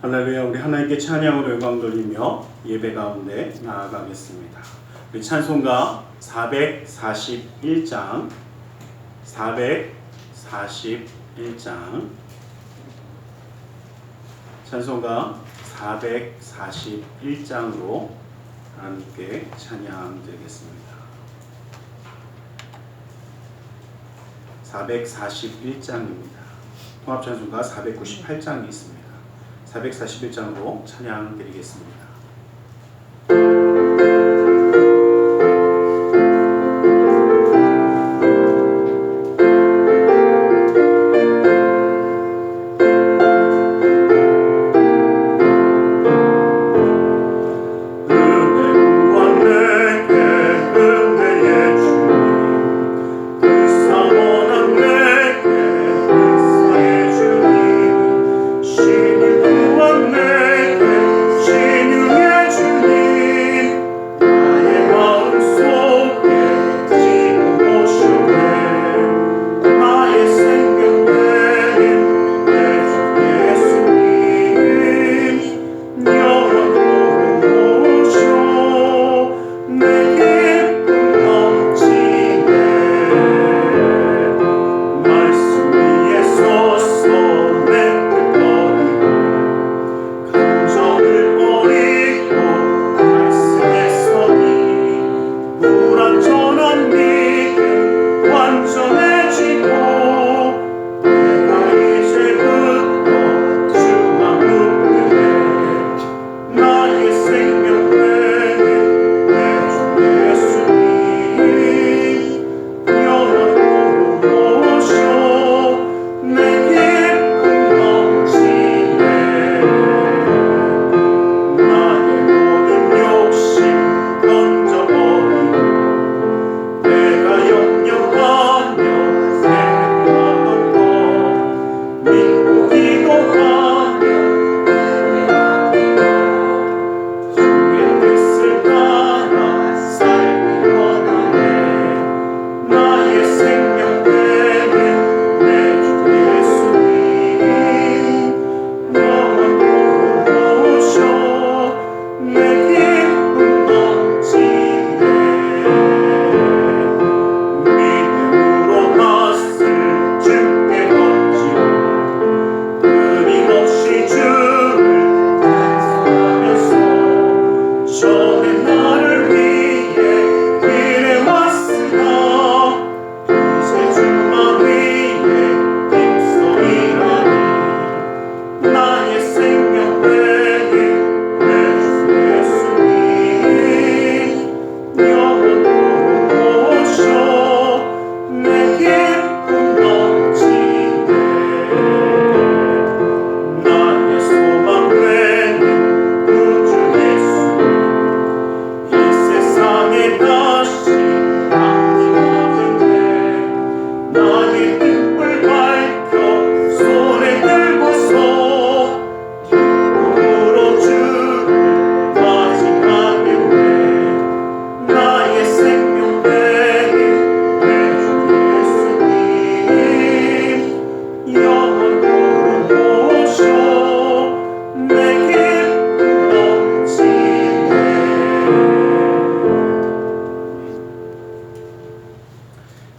할렐루야. 우리 하나님께 찬양으로 영광 돌리며 예배 가운데 나아가겠습니다. 우리 찬송가 441장 찬송가 441장으로 하나님께 찬양 드리겠습니다. 441장입니다. 통합찬송가 498장이 있습니다. 441장으로 찬양 드리겠습니다.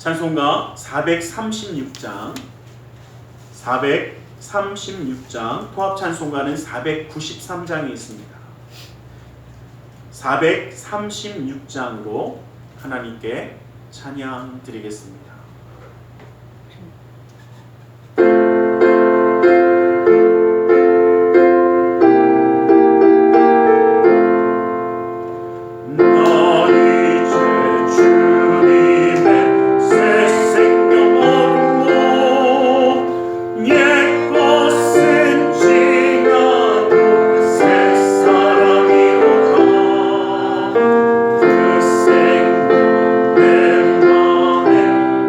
찬송가 436장 통합찬송가는 493장이 있습니다. 436장으로 하나님께 찬양 드리겠습니다. 내 맘에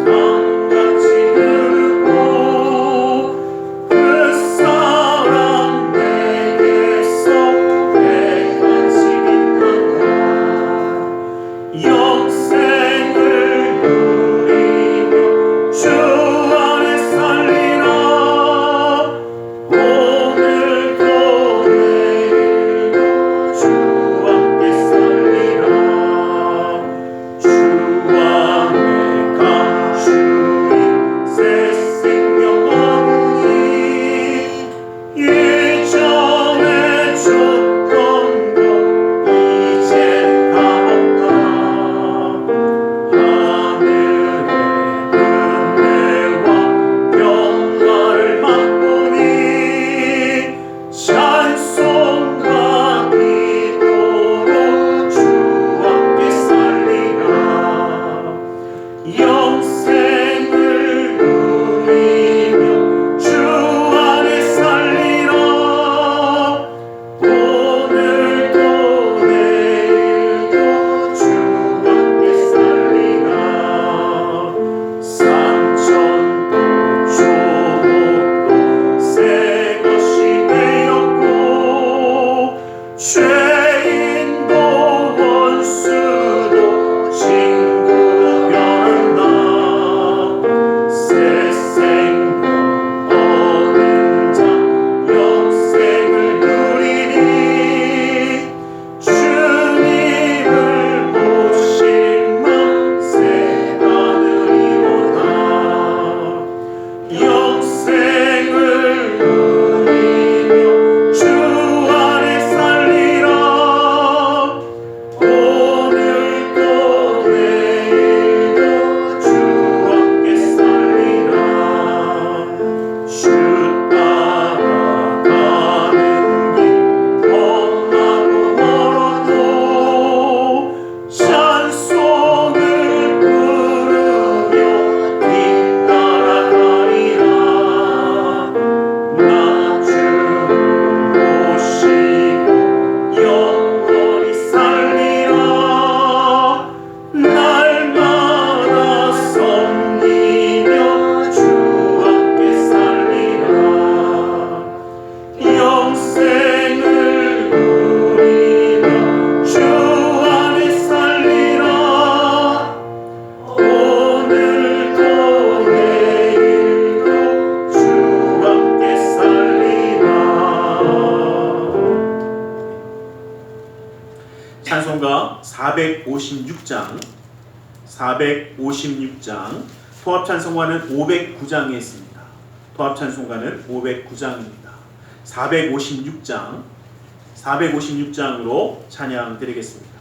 456장, 통합찬송가는 509장에 있습니다. 통합찬송가는 509장입니다. 456장으로 찬양 드리겠습니다.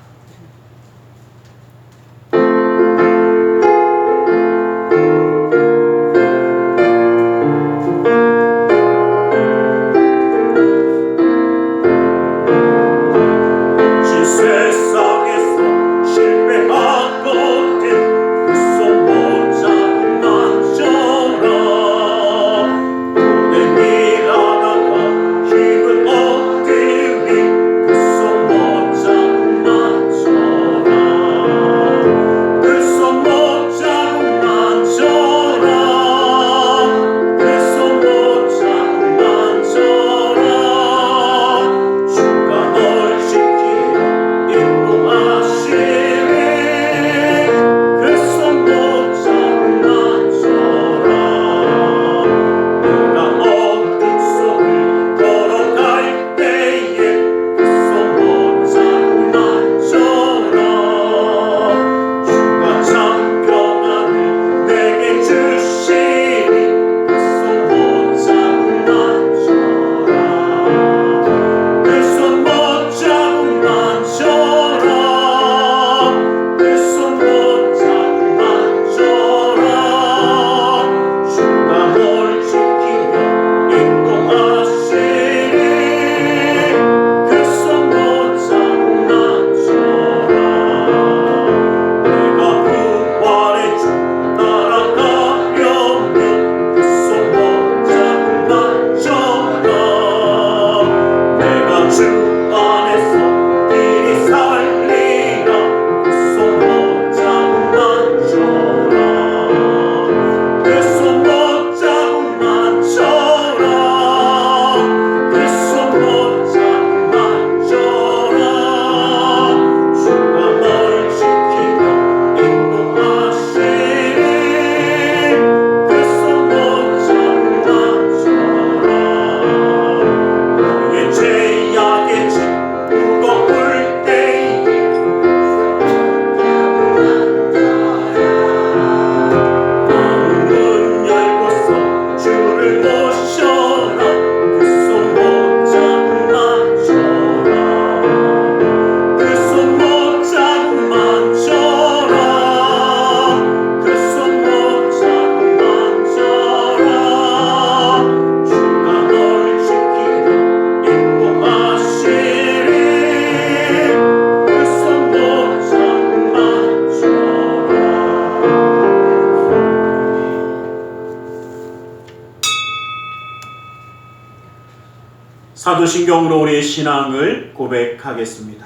사도신경으로 우리의 신앙을 고백하겠습니다.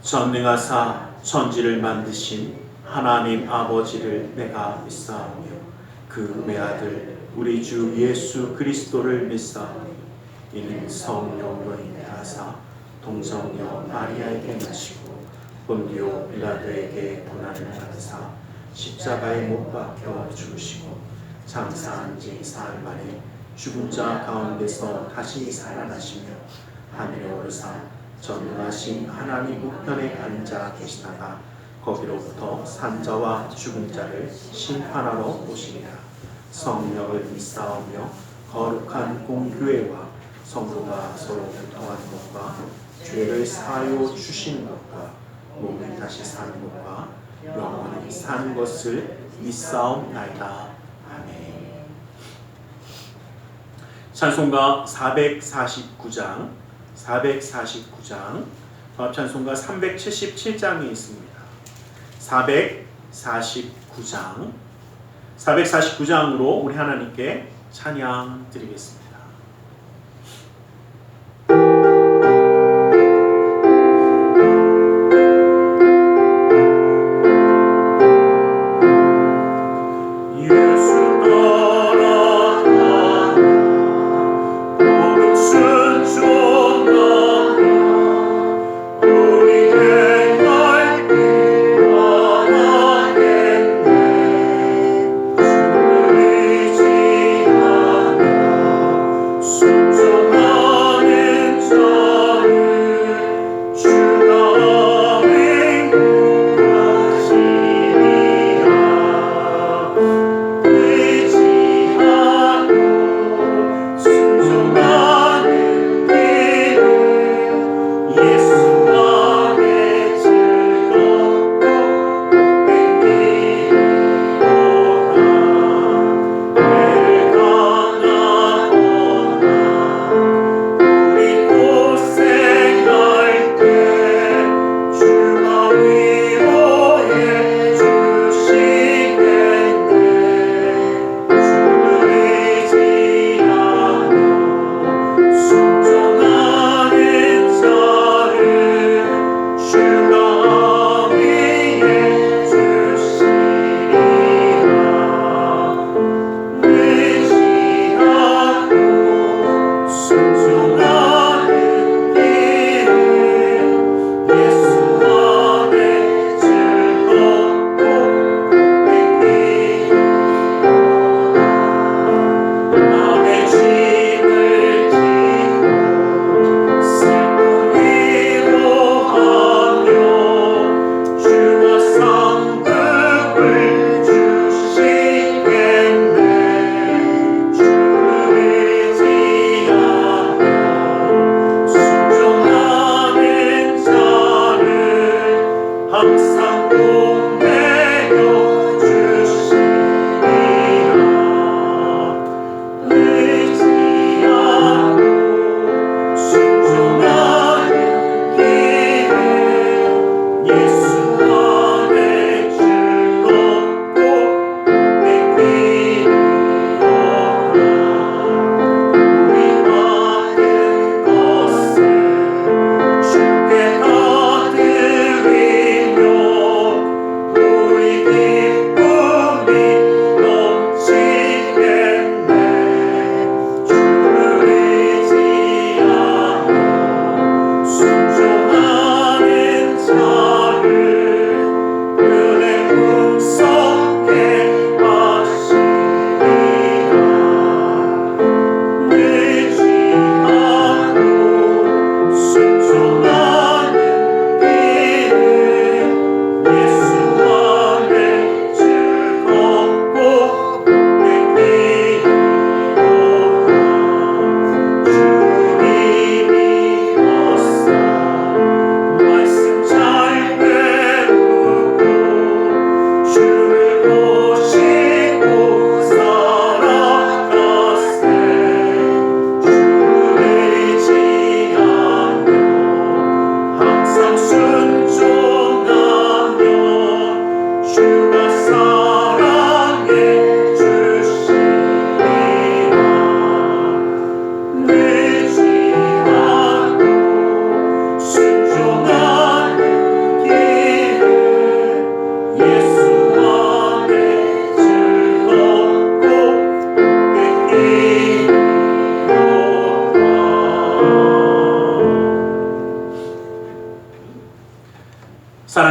전능하사 천지를 만드신 하나님 아버지를 내가 믿사오며 그 외아들 우리 주 예수 그리스도를 믿사오니 이는 성령으로 인하사 동정녀 마리아에게 나시고 본디오 빌라도에게 고난을 받으사 십자가에 못 박혀 죽으시고 장사한 지 사흘 만에 죽은 자 가운데서 다시 살아나시며 하늘에 오르사 전능하신 하나님 우편에 앉아 계시다가 거기로부터 산자와 죽은 자를 심판하러 오시리라. 성령을 믿사오며 거룩한 공교회와 성도가 서로 교통하는 것과 죄를 사하여 주시는 것과 몸이 다시 사는 것과 영원히 사는 것을 믿사옵나이다. 아멘. 찬송가 449장, 찬송가 377장이 있습니다. 449장으로 우리 하나님께 찬양 드리겠습니다. 주가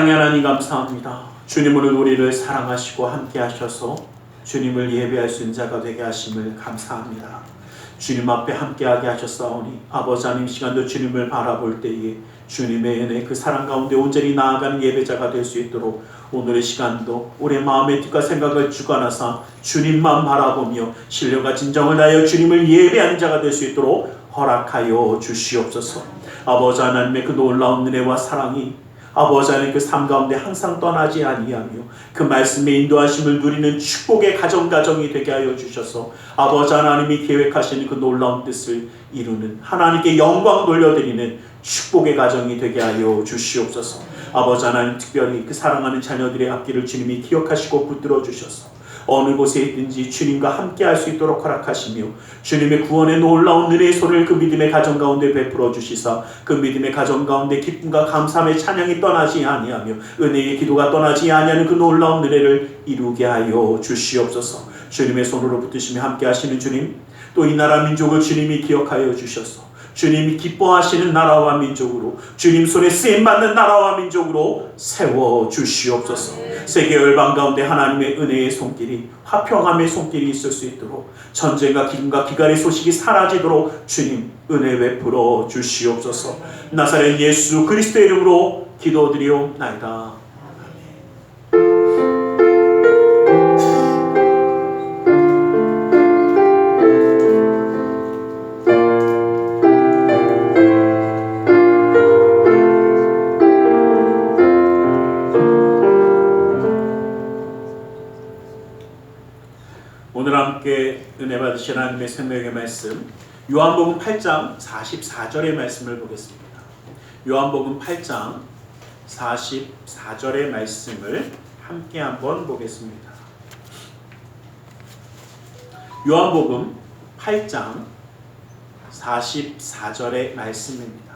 사랑의 하나님 감사합니다. 주님으로 우리를 사랑하시고 함께 하셔서 주님을 예배할 수 있는 자가 되게 하심을 감사합니다. 주님 앞에 함께하게 하셨사오니 아버지 하나님 시간도 주님을 바라볼 때에 주님의 은혜 그 사랑 가운데 온전히 나아가는 예배자가 될 수 있도록 오늘의 시간도 우리의 마음의 뜻과 생각을 주관하사 주님만 바라보며 신령과 진정을 다하여 주님을 예배하는 자가 될 수 있도록 허락하여 주시옵소서. 아버지 하나님의 그 놀라운 은혜와 사랑이 아버지 하나님 그 삶 가운데 항상 떠나지 아니하며 그 말씀의 인도하심을 누리는 축복의 가정이 되게 하여 주셔서 아버지 하나님이 계획하시는 그 놀라운 뜻을 이루는 하나님께 영광 돌려드리는 축복의 가정이 되게 하여 주시옵소서. 아버지 하나님 특별히 그 사랑하는 자녀들의 앞길을 주님이 기억하시고 붙들어 주셔서 어느 곳에 있든지 주님과 함께 할 수 있도록 허락하시며 주님의 구원의 놀라운 은혜의 소리를 그 믿음의 가정 가운데 베풀어 주시사 그 믿음의 가정 가운데 기쁨과 감사함의 찬양이 떠나지 아니하며 은혜의 기도가 떠나지 아니하는 그 놀라운 은혜를 이루게 하여 주시옵소서. 주님의 손으로 붙드시며 함께 하시는 주님, 또 이 나라 민족을 주님이 기억하여 주셔서 주님이 기뻐하시는 나라와 민족으로 주님 손에 쓰임받는 나라와 민족으로 세워주시옵소서. 세계 열방 가운데 하나님의 은혜의 손길이 화평함의 손길이 있을 수 있도록 전쟁과 기근과 기갈의 소식이 사라지도록 주님 은혜 베풀어 주시옵소서. 나사렛 예수 그리스도의 이름으로 기도드리옵나이다. 오늘 함께 은혜 받으신 하나님의 생명의 말씀 요한복음 8장 44절의 말씀을 보겠습니다. 요한복음 8장 44절의 말씀을 함께 한번 보겠습니다. 요한복음 8장 44절의 말씀입니다.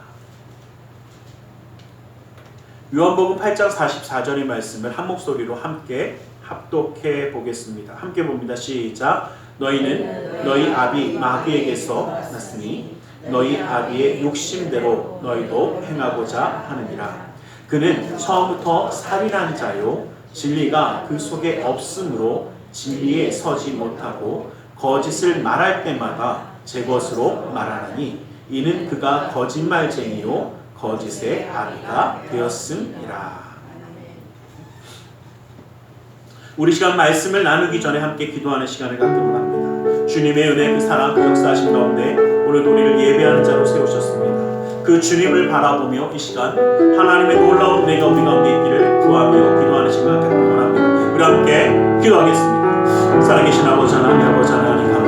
요한복음 8장 44절의 말씀을 한 목소리로 함께 합독해 보겠습니다. 함께 봅니다. 시작. 너희는 너희 아비 마귀에게서 났으니 너희 아비의 욕심대로 너희도 행하고자 하느니라. 그는 처음부터 살인한 자요 진리가 그 속에 없으므로 진리에 서지 못하고 거짓을 말할 때마다 제 것으로 말하나니 이는 그가 거짓말쟁이요 거짓의 아비가 되었음이라. 우리 시간 말씀을 나누기 전에 함께 기도하는 시간을 갖기로 합니다. 주님의 은혜 그 사랑 그 역사하신 가운데 오늘도 우리를 예배하는 자로 세우셨습니다. 그 주님을 바라보며 이 시간 하나님의 놀라운 은혜가 우리 가운데 있기를 구하며 기도하는 시간을 갖기로 합니다. 우리 함께 기도하겠습니다. 살아계신 아버지 하나님 감사합니다.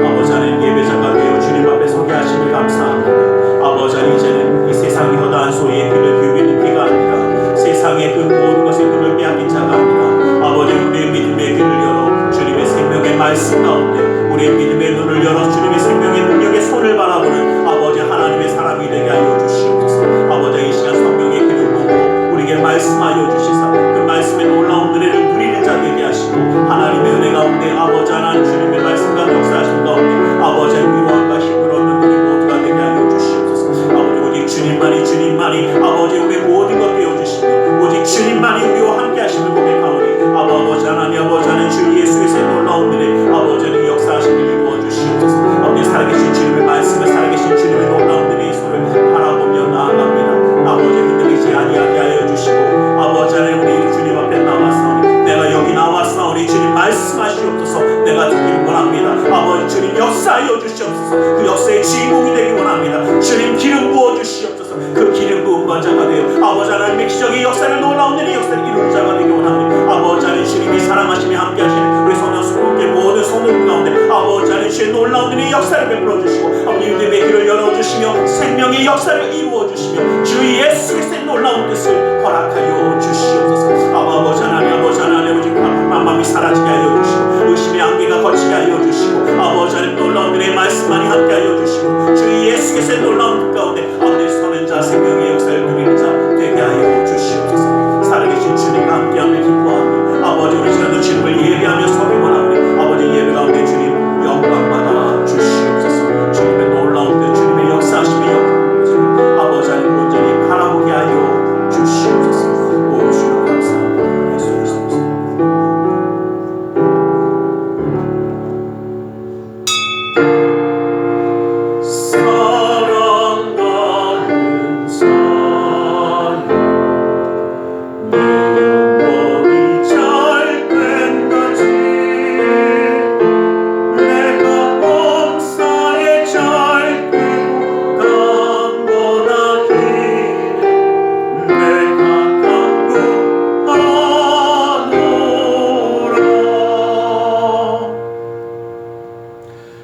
아버지 하나님 예배자가 되어 주님 앞에 서게 하심을 감사합니다. 아버지 하나님 이제는 이 세상이 허다한 소리에 귀를 기울이는 귀가 아니라 세상의 그 모든 것에 눈을 빼앗긴 자가 아니라 아버지 우리의 믿음의 귀를 열어 주님의 생명의 말씀 가운데 우리의 믿음의 눈을 열어 주님의 생명의 능력의 손을 바라보는 아버지 하나님의 사람이 되게 하여 주시옵소서. 아버지 이 시간 성령의 귀를 보고 우리에게 말씀하여 주시사 그 말씀의 놀라운 은혜를 누리는 자 되게 하시고 하나님의 은혜 가운데 아버지 하나님 주님의 말씀과 역사하신 가운데 아버지 위로함과 힘을 얻는 우리 모두가 되게 하여 주시옵소서. 아버지 오직 주님만이 아버지 우리의 모든 것 되어주시고 오직 주님만이 우리와 함께 하시는 고백하오니 아버지 하나님 주 예수의 놀라운 은혜 아버지는 역사하심을 이루어 주시옵소서. 아버지 살아계신 주님의 말씀을 살아계신 주님의 놀라운 은혜의 손을 바라보며 나아갑니다. 아버지 흔들리지 아니하게 하여 주시고 아버지 하나님 우리 주님 앞에 나왔사오니 내가 여기 나왔사오니 주님 말씀하시옵소서. 내가 듣기를 원합니다. 아버지 주님 역사하여 주시옵소서. 그 역사의 주인공이 되기 원합니다. 주님 기름 부어 주시옵소서. 그 기름 부은 자가 되어 아버지 하나님의 기적의 역사를 놀라운 일의 역사를 이루는 자가 되기 원합니다. 아버지 하나님 주님이 사랑하시며 함께 하시는 우리 소년수님께 모든 소년 가운데 아버지 하나님 주의 놀라운 일의 역사를 베풀어 주시고 아버지 믿음의 길을 열어주시며 생명의 역사를 이루어 주시며 주 예수 그리스도의 놀라운 뜻을 허락하여 주시옵소서. 아버지 하나님 오직 만만이 사라지게 하여 주시고 의심의 안개가 거치게 하여 주시고 아버지 하나님 놀라운 일의 말씀만이 함께 하여 주시고 주 예수 그리스도의 놀라운 뜻 가운데 아버지 서는 자 생명의 역사를 누리는 자 되게 하여 주시옵소서. 살아계신 주님과 함께하며 기뻐하며 아버지 우리 시간도 주님을 예배하며 서기 원하오니 아버지 예배 가운데 주님 영광받아 주시옵소서. 주님의 놀라운 뜻 주님의 역사하심의 영광 아버지 하나님 온전히 바라보게 하여 주시옵소서.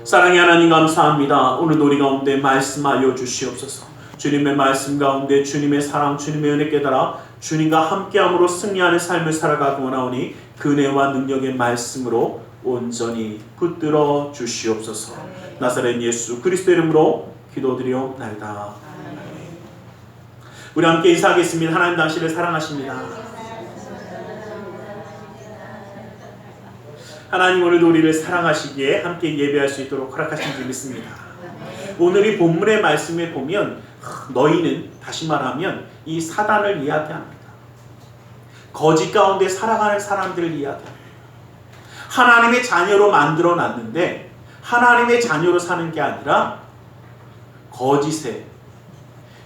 사랑의 하나님 감사합니다. 오늘도 우리 가운데 말씀하여 주시옵소서. 주님의 말씀 가운데 주님의 사랑, 주님의 은혜 깨달아 주님과 함께함으로 승리하는 삶을 살아가고 나오니 그 은혜와 능력의 말씀으로 온전히 붙들어 주시옵소서. 나사렛 예수 그리스도 이름으로 기도드리옵나이다. 우리 함께 인사하겠습니다. 하나님 당신을 사랑하십니다. 하나님 오늘도 우리를 사랑하시기에 함께 예배할 수 있도록 허락하신 줄 믿습니다. 오늘 이 본문의 말씀에 보면 너희는, 다시 말하면 이 사단을 이야기합니다. 거짓 가운데 살아가는 사람들을 이야기합니다. 하나님의 자녀로 만들어 놨는데 하나님의 자녀로 사는 게 아니라 거짓에,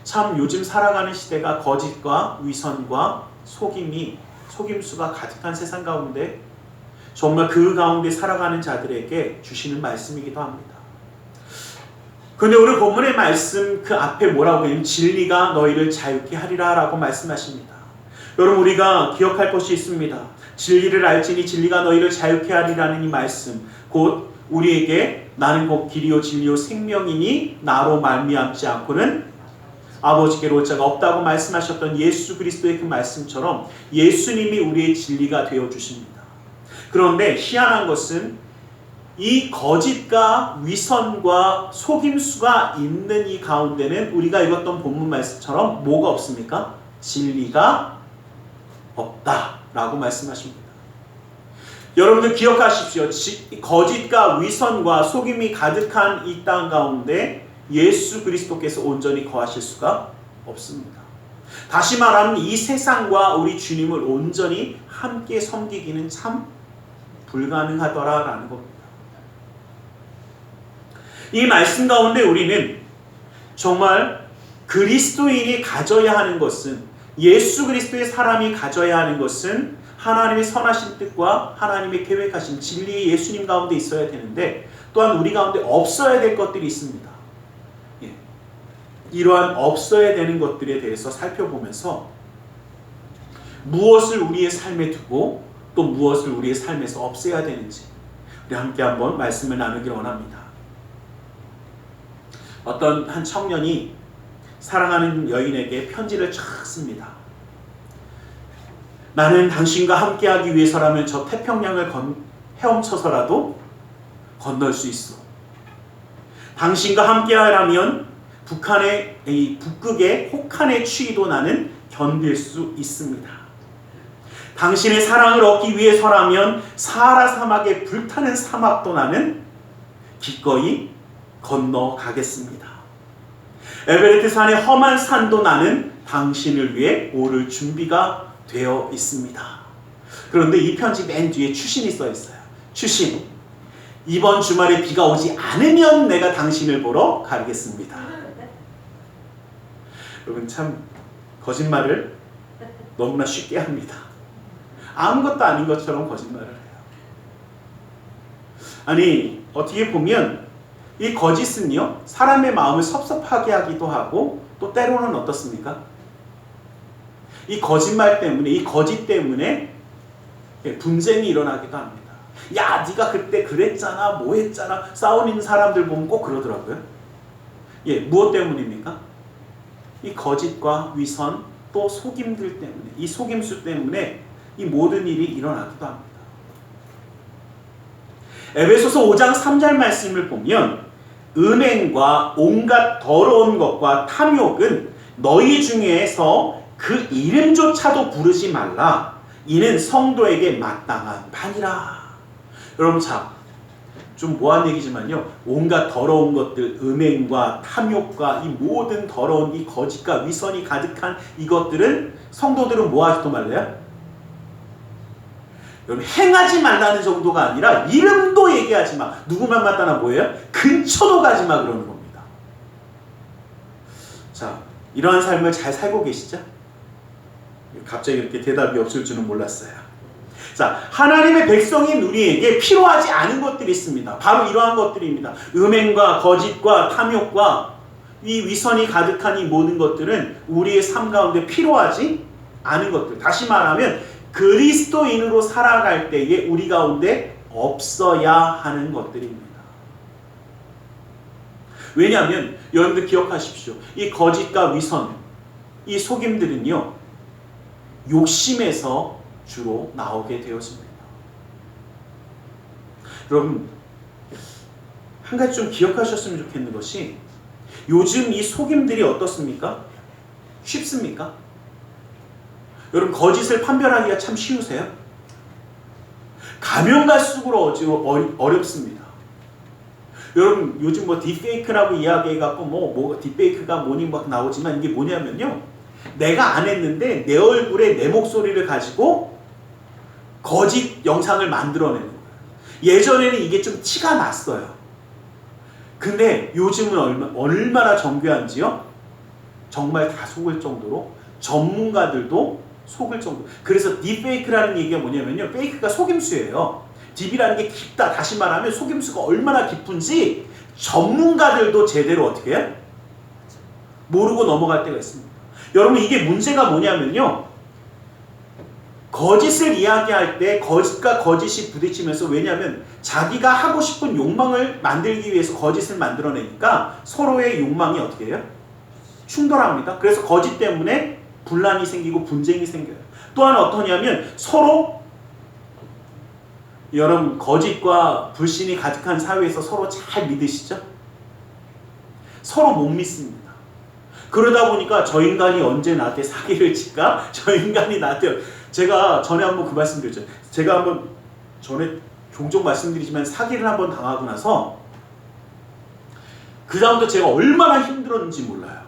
참 요즘 살아가는 시대가 거짓과 위선과 속임수가 가득한 세상 가운데 정말 그 가운데 살아가는 자들에게 주시는 말씀이기도 합니다. 그런데 오늘 본문의 말씀 그 앞에 뭐라고 해요? 진리가 너희를 자유케 하리라 라고 말씀하십니다. 여러분 우리가 기억할 것이 있습니다. 진리를 알지니 진리가 너희를 자유케 하리라는 이 말씀, 곧 우리에게 나는 곧 길이요 진리요 생명이니 나로 말미암지 않고는 아버지께로 올 자가 없다고 말씀하셨던 예수 그리스도의 그 말씀처럼 예수님이 우리의 진리가 되어 주십니다. 그런데 희한한 것은 이 거짓과 위선과 속임수가 있는 이 가운데는 우리가 읽었던 본문 말씀처럼 뭐가 없습니까? 진리가 없다라고 말씀하십니다. 여러분들 기억하십시오. 거짓과 위선과 속임이 가득한 이 땅 가운데 예수 그리스도께서 온전히 거하실 수가 없습니다. 다시 말하면 이 세상과 우리 주님을 온전히 함께 섬기기는 참 불가능하더라라는 겁니다. 이 말씀 가운데 우리는 정말 그리스도인이 가져야 하는 것은, 예수 그리스도의 사람이 가져야 하는 것은 하나님의 선하신 뜻과 하나님의 계획하신 진리의 예수님 가운데 있어야 되는데 또한 우리 가운데 없어야 될 것들이 있습니다. 이러한 없어야 되는 것들에 대해서 살펴보면서 무엇을 우리의 삶에 두고 또 무엇을 우리의 삶에서 없애야 되는지 우리 함께 한번 말씀을 나누기를 원합니다. 어떤 한 청년이 사랑하는 여인에게 편지를 쫙 씁니다. 나는 당신과 함께하기 위해서라면 저 태평양을 헤엄쳐서라도 건널 수 있어. 당신과 함께하라면 북극의 혹한의 추위도 나는 견딜 수 있습니다. 당신의 사랑을 얻기 위해서라면 사하라 사막에 불타는 사막도 나는 기꺼이 건너가겠습니다. 에베레스트 산의 험한 산도 나는 당신을 위해 오를 준비가 되어 있습니다. 그런데 이 편지 맨 뒤에 추신이 써 있어요. 추신. 이번 주말에 비가 오지 않으면 내가 당신을 보러 가겠습니다. 여러분 참 거짓말을 너무나 쉽게 합니다. 아무것도 아닌 것처럼 거짓말을 해요. 아니 어떻게 보면 이 거짓은요 사람의 마음을 섭섭하게 하기도 하고 또 때로는 어떻습니까? 이 거짓말 때문에, 이 거짓 때문에 분쟁이 일어나기도 합니다. 야 네가 그때 그랬잖아 뭐 했잖아 싸우는 사람들 보면 꼭 그러더라고요. 무엇 때문입니까? 이 거짓과 위선 또 속임들 때문에, 이 속임수 때문에 이 모든 일이 일어나기도 합니다. 에베소서 5장 3절 말씀을 보면 음행과 온갖 더러운 것과 탐욕은 너희 중에서 그 이름조차도 부르지 말라. 이는 성도에게 마땅한 바니라. 여러분 좀 뭐한 얘기지만요. 온갖 더러운 것들, 음행과 탐욕과 이 모든 더러운 이 거짓과 위선이 가득한 이것들은 성도들은 뭐 하지도 말래요? 여러분 행하지 말라는 정도가 아니라 이름도 얘기하지 마. 누구만 마땅나 뭐예요? 근처도 가지 마 그러는 겁니다. 자, 이러한 삶을 잘 살고 계시죠? 갑자기 이렇게 대답이 없을 줄은 몰랐어요. 자, 하나님의 백성인 우리에게 필요하지 않은 것들이 있습니다. 바로 이러한 것들입니다. 음행과 거짓과 탐욕과 이 위선이 가득한 이 모든 것들은 우리의 삶 가운데 필요하지 않은 것들. 다시 말하면 그리스도인으로 살아갈 때에 우리 가운데 없어야 하는 것들입니다. 왜냐하면 여러분들 기억하십시오. 이 거짓과 위선, 이 속임들은요, 욕심에서 주로 나오게 되었습니다. 여러분, 한 가지 좀 기억하셨으면 좋겠는 것이, 요즘 이 속임들이 어떻습니까? 쉽습니까? 여러분, 거짓을 판별하기가 참 쉬우세요? 가면 갈수록 어렵습니다. 여러분, 요즘 뭐 딥페이크라고 이야기해갖고 딥페이크가 뭐니 막 나오지만, 이게 뭐냐면요, 내가 안 했는데 내 얼굴에 내 목소리를 가지고 거짓 영상을 만들어내는 거예요. 예전에는 이게 좀 티가 났어요. 근데 요즘은 얼마나 정교한지요? 정말 다 속을 정도로, 전문가들도 속을 정도. 그래서 딥페이크라는 얘기가 뭐냐면요, 페이크가 속임수예요. 딥이라는 게 깊다. 다시 말하면 속임수가 얼마나 깊은지 전문가들도 제대로 어떻게 해요? 모르고 넘어갈 때가 있습니다. 여러분, 이게 문제가 뭐냐면요, 거짓을 이야기할 때 거짓과 거짓이 부딪히면서, 왜냐하면 자기가 하고 싶은 욕망을 만들기 위해서 거짓을 만들어내니까 서로의 욕망이 어떻게 해요? 충돌합니다. 그래서 거짓 때문에 분란이 생기고 분쟁이 생겨요. 또한 어떠냐면, 서로, 여러분, 거짓과 불신이 가득한 사회에서 서로 잘 믿으시죠? 서로 못 믿습니다. 그러다 보니까 저 인간이 언제 나한테 사기를 칠까? 저 인간이 나한테, 제가 전에 한번 그 말씀 드렸죠. 제가 한번 전에 종종 말씀드리지만 사기를 한번 당하고 나서 그 다음부터 제가 얼마나 힘들었는지 몰라요.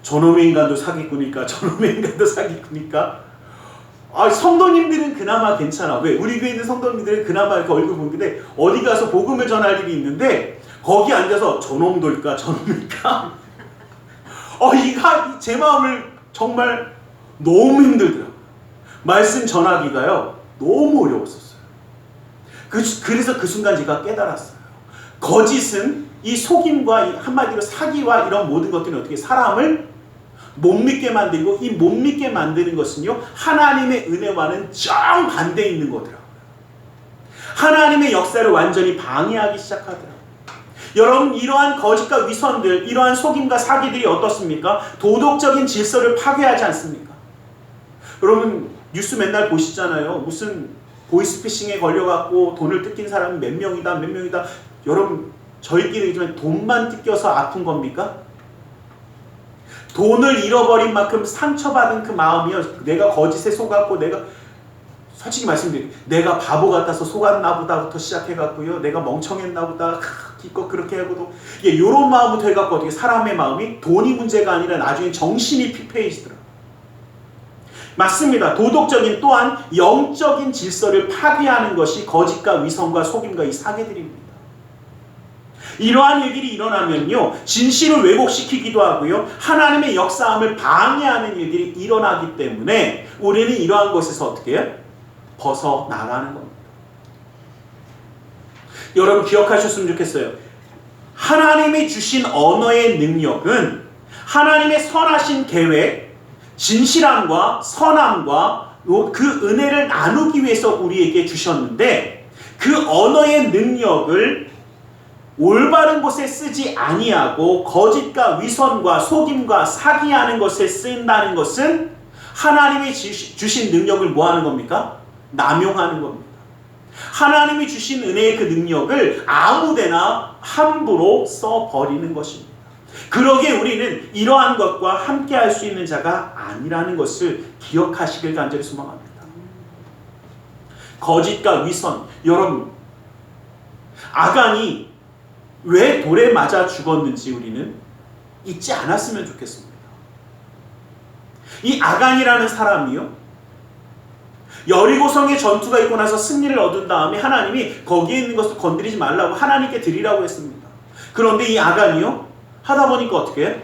저놈의 인간도 사기꾼이니까, 저놈의 인간도 사기꾼이니까. 성도님들은 그나마 괜찮아. 왜? 우리 교회 있는 성도님들은 그나마 이렇게 얼굴 보는데, 어디 가서 복음을 전할 일이 있는데 거기 앉아서 저놈들까 저놈일까 제 마음을 정말 너무 힘들더라고요. 말씀 전하기가요 너무 어려웠었어요. 그래서 그 순간 제가 깨달았어요. 거짓은, 이 속임과 한마디로 사기와 이런 모든 것들은 어떻게 사람을 못 믿게 만들고, 이 못 믿게 만드는 것은요, 하나님의 은혜와는 정반대에 있는 거더라고요. 하나님의 역사를 완전히 방해하기 시작하더라고요. 여러분, 이러한 거짓과 위선들, 이러한 속임과 사기들이 어떻습니까? 도덕적인 질서를 파괴하지 않습니까? 여러분, 뉴스 맨날 보시잖아요. 무슨 보이스피싱에 걸려갖고 돈을 뜯긴 사람이 몇 명이다. 여러분, 저희끼리 얘기하면 돈만 뜯겨서 아픈 겁니까? 돈을 잃어버린 만큼 상처받은 그 마음이요, 내가 거짓에 속았고, 내가 솔직히 말씀드릴게요, 내가 바보 같아서 속았나 보다부터 시작해갖고요, 내가 멍청했나 보다 기껏 그렇게 하고도, 이런 마음부터 해갖고 어떻게 사람의 마음이 돈이 문제가 아니라 나중에 정신이 피폐해지더라고요. 맞습니다. 도덕적인, 또한 영적인 질서를 파괴하는 것이 거짓과 위선과 속임과 이 사기들입니다. 이러한 일들이 일어나면요, 진실을 왜곡시키기도 하고요, 하나님의 역사함을 방해하는 일들이 일어나기 때문에 우리는 이러한 것에서 어떻게 해요? 벗어나가는 겁니다. 여러분, 기억하셨으면 좋겠어요. 하나님이 주신 언어의 능력은 하나님의 선하신 계획, 진실함과 선함과 그 은혜를 나누기 위해서 우리에게 주셨는데, 그 언어의 능력을 올바른 곳에 쓰지 아니하고 거짓과 위선과 속임과 사기하는 것에 쓴다는 것은 하나님이 주신 능력을 뭐 하는 겁니까? 남용하는 겁니다. 하나님이 주신 은혜의 그 능력을 아무데나 함부로 써버리는 것입니다. 그러기에 우리는 이러한 것과 함께 할 수 있는 자가 아니라는 것을 기억하시길 간절히 소망합니다. 거짓과 위선, 여러분, 아간이 왜 돌에 맞아 죽었는지 우리는 잊지 않았으면 좋겠습니다. 이 아간이라는 사람이요, 여리고성의 전투가 있고 나서 승리를 얻은 다음에 하나님이 거기에 있는 것을 건드리지 말라고 하나님께 드리라고 했습니다. 그런데 이 아간이요, 하다 보니까 어떻게 해요?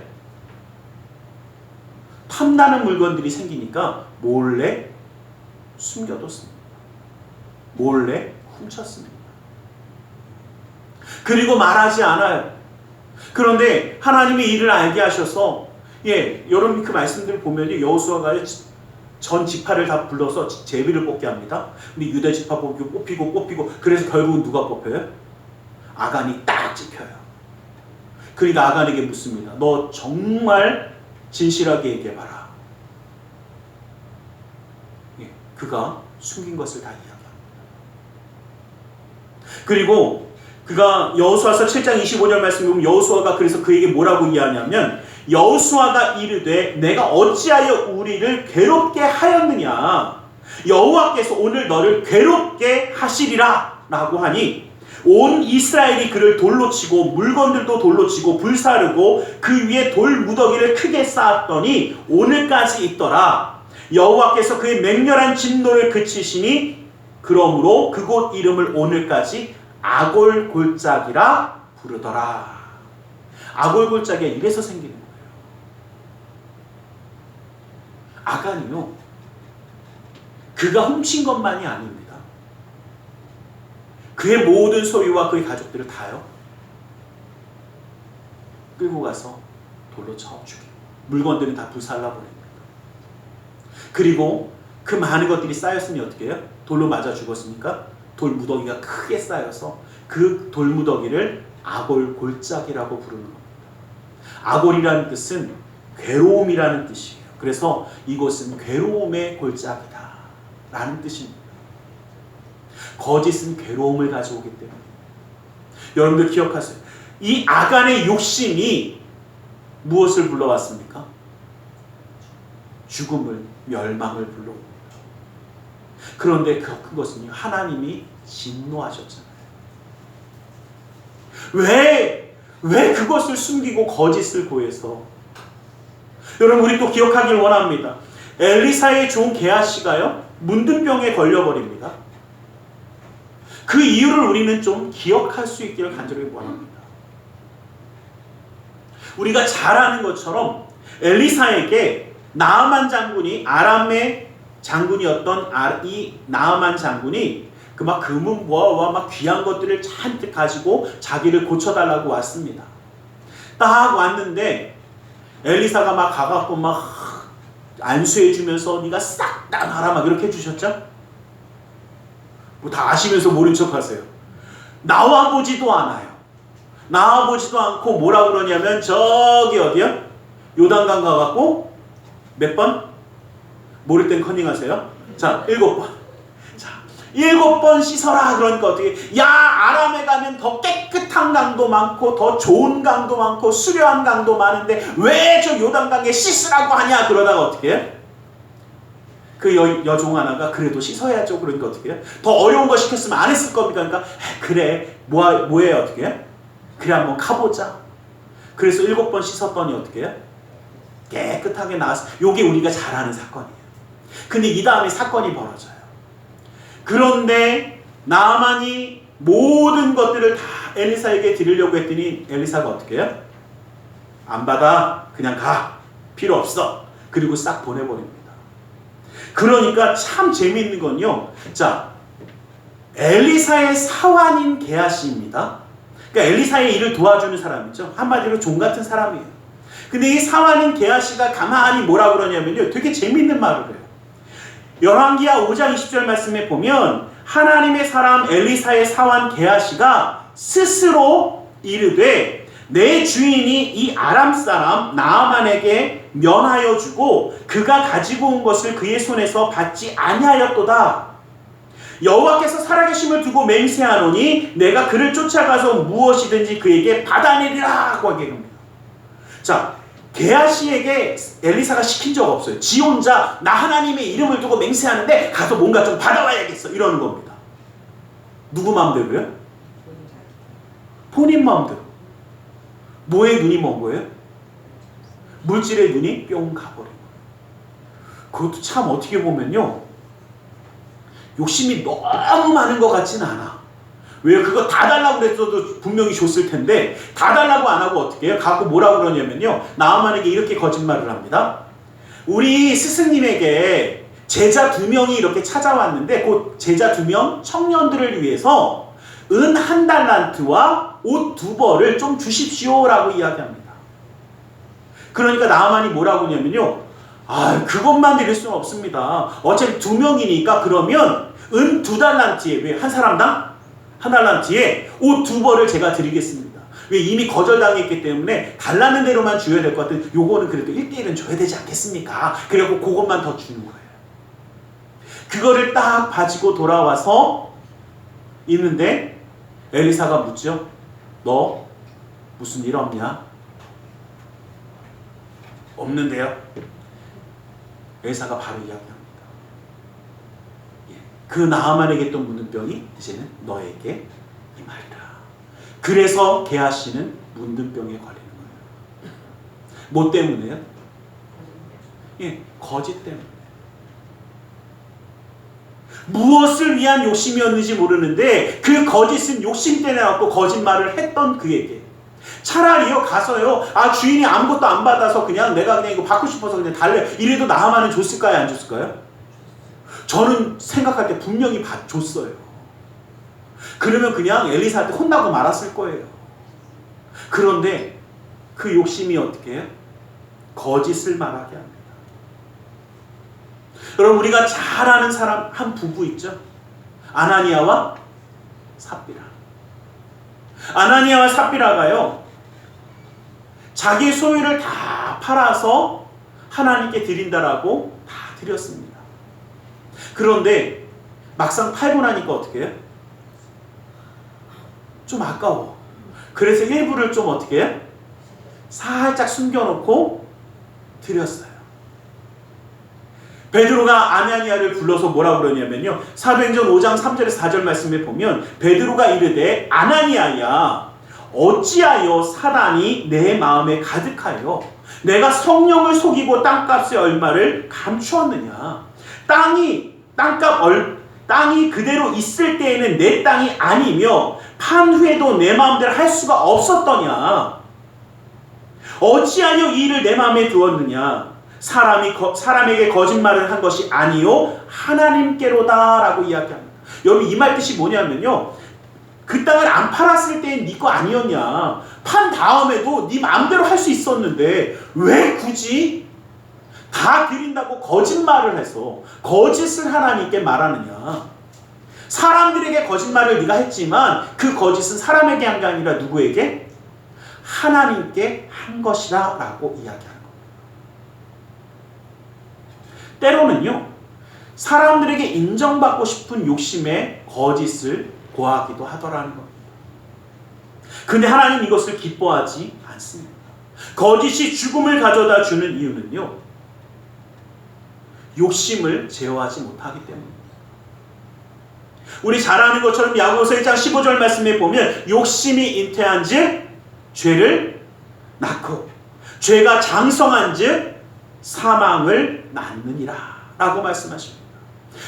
탐나는 물건들이 생기니까 몰래 숨겨뒀습니다. 몰래 훔쳤습니다. 그리고 말하지 않아요. 그런데 하나님이 이를 알게 하셔서, 여러분 그 말씀들 보면요, 여호수아가 전 지파를 다 불러서 제비를 뽑게 합니다. 근데 유다 지파 뽑히고, 그래서 결국은 누가 뽑혀요? 아간이 딱 찍혀요. 그러니까 아간에게 묻습니다. 너 정말 진실하게 얘기해봐라. 예, 그가 숨긴 것을 다 이야기합니다. 그리고 그가 여호수아서 7장 25절 말씀 보면 여호수아가 그래서 그에게 뭐라고 이야기하냐면 여호수아가 이르되 내가 어찌하여 우리를 괴롭게 하였느냐 여호와께서 오늘 너를 괴롭게 하시리라 라고 하니 온 이스라엘이 그를 돌로 치고 물건들도 돌로 치고 불사르고 그 위에 돌 무더기를 크게 쌓았더니 오늘까지 있더라. 여호와께서 그의 맹렬한 진노를 그치시니 그러므로 그곳 이름을 오늘까지 아골골짜기라 부르더라. 아골골짜기가 이래서 생기는 거예요. 아간이요, 그가 훔친 것만이 아닙니다. 그의 모든 소유와 그의 가족들을 다요 끌고 가서 돌로 쳐 죽이고 물건들은 다 불살라버립니다. 그리고 그 많은 것들이 쌓였으니 어떻게 해요? 돌로 맞아 죽었으니까 돌 무더기가 크게 쌓여서 그 돌 무더기를 아골 골짜기라고 부르는 겁니다. 아골이라는 뜻은 괴로움이라는 뜻이에요. 그래서 이곳은 괴로움의 골짜기다 라는 뜻입니다. 거짓은 괴로움을 가져오기 때문에. 여러분들 기억하세요. 이 아간의 욕심이 무엇을 불러왔습니까? 죽음을, 멸망을 불러옵니다. 그런데 그것은요, 하나님이 진노하셨잖아요. 왜 그것을 숨기고 거짓을 고해서? 여러분, 우리 또 기억하길 원합니다. 엘리사의 종 게하시가요, 문둥병에 걸려버립니다. 그 이유를 우리는 좀 기억할 수 있기를 간절히 원합니다. 우리가 잘 아는 것처럼 엘리사에게 나아만 장군이, 아람의 장군이었던 이 나아만 장군이 그 막 금은보화와 막 귀한 것들을 잔뜩 가지고 자기를 고쳐달라고 왔습니다. 딱 왔는데 엘리사가 막 가갖고 막 안수해주면서 네가 싹 다 놔라 막 이렇게 해주셨죠? 뭐 다 아시면서 모른 척 하세요. 나와보지도 않아요. 나와보지도 않고 뭐라 그러냐면 저기 어디야? 요단강 가갖고 몇 번? 모를 땐 커닝하세요. 자, 7번. 자, 7번 씻어라. 그러니까 어떻게? 야, 아람에 가면 더 깨끗한 강도 많고 더 좋은 강도 많고 수려한 강도 많은데 왜 저 요단강에 씻으라고 하냐? 그러다가 어떻게 해? 그 여종 하나가 그래도 씻어야죠. 그러니까 어떻게 해요? 더 어려운 거 시켰으면 안 했을 겁니까? 그러니까 그래 뭐해 어떻게 해? 그래 한번 가보자. 그래서 7번 씻었더니 어떻게 해요? 깨끗하게 나왔어. 요게 우리가 잘 아는 사건이에요. 근데 이 다음에 사건이 벌어져요. 그런데 나아만이 모든 것들을 다 엘리사에게 드리려고 했더니 엘리사가 어떻게 해요? 안 받아. 그냥 가. 필요 없어. 그리고 싹 보내버립니다. 그러니까 참 재미있는 건요. 자, 엘리사의 사환인 게하시입니다. 그러니까 엘리사의 일을 도와주는 사람이죠. 한마디로 종 같은 사람이에요. 근데 이 사환인 게하시가 가만히 뭐라 그러냐면요, 되게 재미있는 말을 해요. 열왕기하 5장 20절 말씀에 보면 하나님의 사람 엘리사의 사환 게하시가 스스로 이르되 내 주인이 이 아람 사람 나아만에게 면하여 주고 그가 가지고 온 것을 그의 손에서 받지 아니하였도다. 여호와께서 살아계심을 두고 맹세하노니 내가 그를 쫓아가서 무엇이든지 그에게 받아내리라고 얘기합니다. 자, 게하시에게 엘리사가 시킨 적 없어요. 지 혼자 나 하나님의 이름을 두고 맹세하는데 가서 뭔가 좀 받아와야겠어 이러는 겁니다. 누구 마음대로요? 본인 마음대로. 뭐에 눈이 먼 거예요? 물질의 눈이 뿅 가버린 거예요. 그것도 참 어떻게 보면요, 욕심이 너무 많은 것 같지는 않아. 왜? 그거 다 달라고 그랬어도 분명히 줬을 텐데 다 달라고 안 하고 어떻게 해요? 갖고 뭐라고 그러냐면요, 나아만에게 이렇게 거짓말을 합니다. 우리 스승님에게 제자 2명이 이렇게 찾아왔는데 그 제자 2명 청년들을 위해서 은 1달란트와 옷 2벌을 좀 주십시오라고 이야기합니다. 그러니까 나아만이 뭐라고 하냐면요, 그것만 드릴 수는 없습니다. 어차피 2명이니까 그러면 은 2달란트에, 왜? 한 사람당? 1달란트에 옷 2벌을 제가 드리겠습니다. 왜 이미 거절당했기 때문에 달라는 대로만 줘야 될 것 같은 요거는 그래도 1대1은 줘야 되지 않겠습니까? 그리고 그것만 더 주는 거예요. 그거를 딱 가지고 돌아와서 있는데 엘리사가 묻죠. 너 무슨 일 없냐? 없는데요. 엘리사가 바로 이야기합니다. 그 나아만에게 또 묻는 병이 이제는 너에게 임하리라. 그래서 게하시는 묻는 병에 걸리는 거예요. 뭐 때문에요? 거짓 때문에. 무엇을 위한 욕심이었는지 모르는데 그 거짓은 욕심 때문에 갖고 거짓말을 했던 그에게 차라리요 가서요 주인이 아무것도 안 받아서 그냥 내가 그냥 이거 받고 싶어서 그냥 달래 이래도 나하만은 줬을까요 안 줬을까요? 저는 생각할 때 분명히 줬어요. 그러면 그냥 엘리사한테 혼나고 말았을 거예요. 그런데 그 욕심이 어떻게 해요? 거짓을 말하게 합니다. 여러분 우리가 잘 아는 사람 한 부부 있죠? 아나니아와 삽비라. 아나니아와 삽비라가요 자기 소유를 다 팔아서 하나님께 드린다라고 다 드렸습니다. 그런데 막상 팔고 나니까 어떻게 해요? 좀 아까워. 그래서 일부를 좀 어떻게 해요? 살짝 숨겨놓고 드렸어요. 베드로가 아나니아를 불러서 뭐라고 그러냐면요. 사도행전 5장 3절에서 4절 말씀에 보면 베드로가 이르되 아나니아야 어찌하여 사단이 내 마음에 가득하여 내가 성령을 속이고 땅값의 얼마를 감추었느냐. 땅이 그대로 있을 때에는 내 땅이 아니며 판 후에도 내 마음대로 할 수가 없었더냐. 어찌하여 이 일을 내 마음에 두었느냐. 사람에게 거짓말을 한 것이 아니요 하나님께로다 라고 이야기합니다. 여러분 이 말 뜻이 뭐냐면요. 그 땅을 안 팔았을 때는 네 거 아니었냐. 판 다음에도 네 마음대로 할 수 있었는데 왜 굳이 다 드린다고 거짓말을 해서 거짓을 하나님께 말하느냐. 사람들에게 거짓말을 네가 했지만 그 거짓은 사람에게 한 게 아니라 누구에게? 하나님께 한 것이다 라고 이야기합니다. 때로는요 사람들에게 인정받고 싶은 욕심에 거짓을 고하기도 하더라는 겁니다. 근데 하나님 이것을 기뻐하지 않습니다. 거짓이 죽음을 가져다 주는 이유는요 욕심을 제어하지 못하기 때문입니다. 우리 잘 아는 것처럼 야고보서 1장 15절 말씀에 보면 욕심이 잉태한 즉 죄를 낳고 죄가 장성한 즉 사망을 낳느니라 라고 말씀하십니다.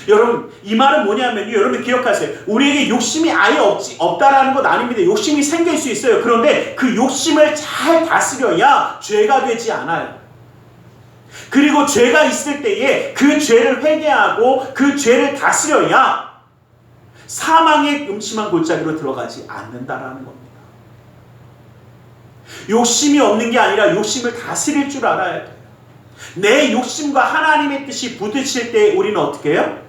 여러분 이 말은 뭐냐면요. 여러분 기억하세요. 우리에게 욕심이 아예 없다라는 건 아닙니다. 욕심이 생길 수 있어요. 그런데 그 욕심을 잘 다스려야 죄가 되지 않아요. 그리고 죄가 있을 때에 그 죄를 회개하고 그 죄를 다스려야 사망의 음침한 골짜기로 들어가지 않는다라는 겁니다. 욕심이 없는 게 아니라 욕심을 다스릴 줄 알아야 돼요. 내 욕심과 하나님의 뜻이 부딪힐 때 우리는 어떻게 해요?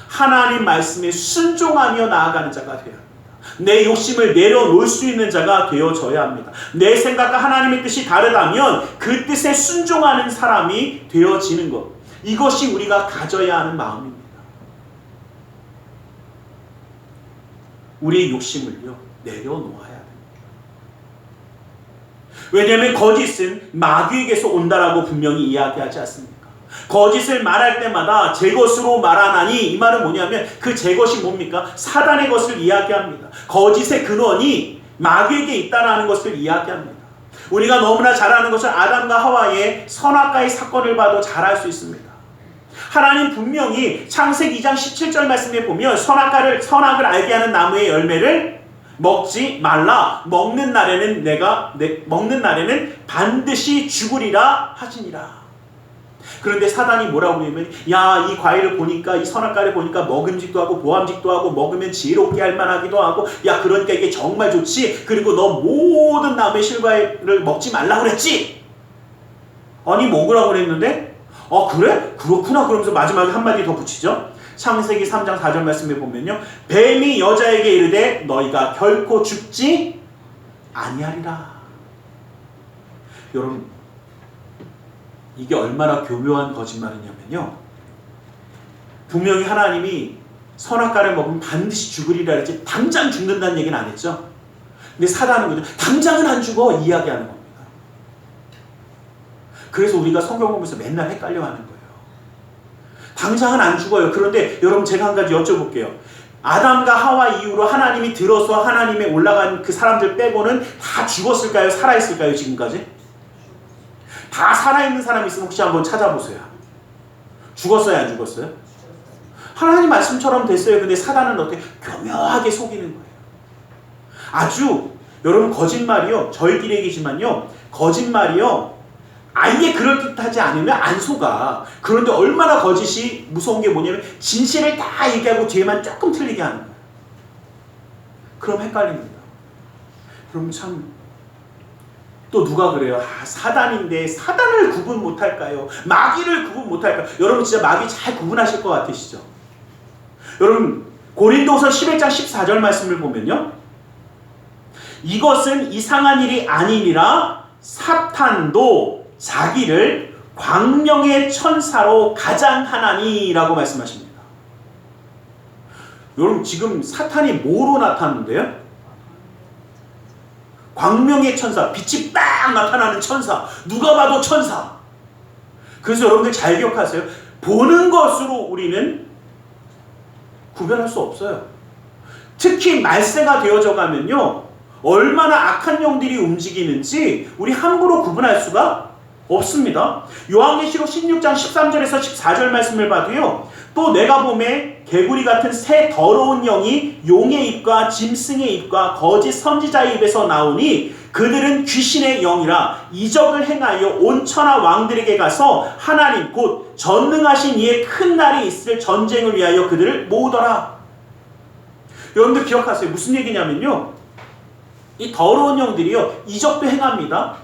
하나님 말씀에 순종하며 나아가는 자가 되어야 합니다. 내 욕심을 내려놓을 수 있는 자가 되어져야 합니다. 내 생각과 하나님의 뜻이 다르다면 그 뜻에 순종하는 사람이 되어지는 것. 이것이 우리가 가져야 하는 마음입니다. 우리의 욕심을요 내려놓아야 됩니다. 왜냐하면 거짓은 마귀에게서 온다라고 분명히 이야기하지 않습니까? 거짓을 말할 때마다 제 것으로 말하나니 이 말은 뭐냐면 그 제 것이 뭡니까? 사단의 것을 이야기합니다. 거짓의 근원이 마귀에게 있다라는 것을 이야기합니다. 우리가 너무나 잘 아는 것은 아담과 하와의 선악과의 사건을 봐도 잘 알 수 있습니다. 하나님 분명히 창세기 2장 17절 말씀에 보면 선악을 알게 하는 나무의 열매를 먹지 말라. 먹는 날에는 반드시 죽으리라 하시니라. 그런데 사단이 뭐라고 하냐면 야, 이 과일을 보니까 이 선악과를 보니까 먹음직도 하고 보암직도 하고 먹으면 지혜롭게 할 만하기도 하고 야 그러니까 이게 정말 좋지. 그리고 너 모든 나무의 실과를 먹지 말라고 그랬지. 아니 먹으라고 그랬는데 그래? 그렇구나. 그러면서 마지막에 한마디 더 붙이죠. 창세기 3장 4절 말씀에 보면요 뱀이 여자에게 이르되 너희가 결코 죽지 아니하리라. 여러분, 이게 얼마나 교묘한 거짓말이냐면요, 분명히 하나님이 선악과를 먹으면 반드시 죽으리라 했지 당장 죽는다는 얘기는 안 했죠. 근데 사단은 그죠, 당장은 안 죽어 이야기하는 겁니다. 그래서 우리가 성경 보면서 맨날 헷갈려하는 거예요. 당장은 안 죽어요. 그런데 여러분, 제가 한 가지 여쭤볼게요. 아담과 하와 이후로 하나님이 들어서 하나님에 올라간 그 사람들 빼고는 다 죽었을까요? 살아있을까요? 지금까지? 다 살아있는 사람이 있으면 혹시 한번 찾아보세요. 죽었어요? 안 죽었어요? 하나님 말씀처럼 됐어요. 근데 사단은 어떻게 교묘하게 속이는 거예요. 아주, 여러분, 거짓말이요, 저희끼리 얘기지만요, 거짓말이요 아예 그럴듯하지 않으면 안 속아. 그런데 얼마나 거짓이 무서운 게 뭐냐면 진실을 다 얘기하고 뒤에만 조금 틀리게 하는 거예요. 그럼 헷갈립니다. 그럼 참, 또 누가 그래요? 사단인데 사단을 구분 못할까요? 마귀를 구분 못할까요? 여러분, 진짜 마귀 잘 구분하실 것 같으시죠? 여러분, 고린도서 11장 14절 말씀을 보면요, 이것은 이상한 일이 아니니라 사탄도 자기를 광명의 천사로 가장하나니라고 말씀하십니다. 여러분, 지금 사탄이 뭐로 나타났는데요? 광명의 천사, 빛이 딱 나타나는 천사, 누가 봐도 천사. 그래서 여러분들 잘 기억하세요. 보는 것으로 우리는 구별할 수 없어요. 특히 말세가 되어져 가면요, 얼마나 악한 영들이 움직이는지 우리 함부로 구분할 수가 없습니다. 요한계시록 16장 13절에서 14절 말씀을 봐도요, 또 내가 보매 개구리 같은 새 더러운 영이 용의 입과 짐승의 입과 거짓 선지자의 입에서 나오니 그들은 귀신의 영이라 이적을 행하여 온 천하 왕들에게 가서 하나님 곧 전능하신 이의 큰 날이 있을 전쟁을 위하여 그들을 모으더라. 여러분들 기억하세요. 무슨 얘기냐면요, 이 더러운 영들이요, 이적도 행합니다.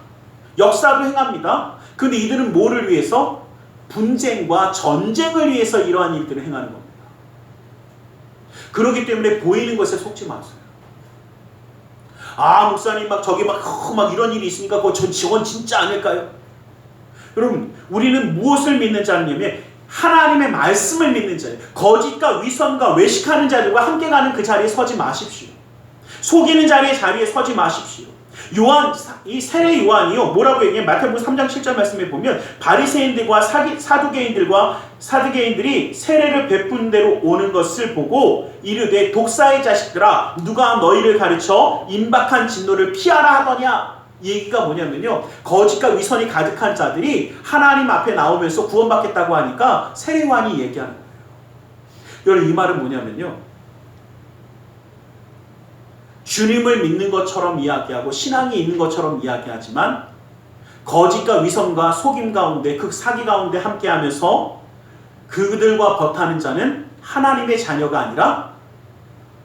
역사도 행합니다. 근데 이들은 뭐를 위해서? 분쟁과 전쟁을 위해서 이러한 일들을 행하는 겁니다. 그렇기 때문에 보이는 것에 속지 마세요. 아, 목사님 저기 막 이런 일이 있으니까 저건 진짜 아닐까요? 여러분, 우리는 무엇을 믿는 자냐면 하나님의 말씀을 믿는 자예요. 거짓과 위선과 외식하는 자들과 함께 가는 그 자리에 서지 마십시오. 속이는 자리에 서지 마십시오. 이 세례 요한이요, 뭐라고 얘기해? 마태복음 3장 7절 말씀에 보면 바리새인들과 사두개인들이 세례를 베푼 대로 오는 것을 보고 이르되 독사의 자식들아, 누가 너희를 가르쳐 임박한 진노를 피하라 하더냐? 이 얘기가 뭐냐면요, 거짓과 위선이 가득한 자들이 하나님 앞에 나오면서 구원받겠다고 하니까 세례 요한이 얘기하는 거예요. 여러분, 이 말은 뭐냐면요, 주님을 믿는 것처럼 이야기하고 신앙이 있는 것처럼 이야기하지만 거짓과 위선과 속임 가운데, 그 사기 가운데 함께하면서 그들과 버타는 자는 하나님의 자녀가 아니라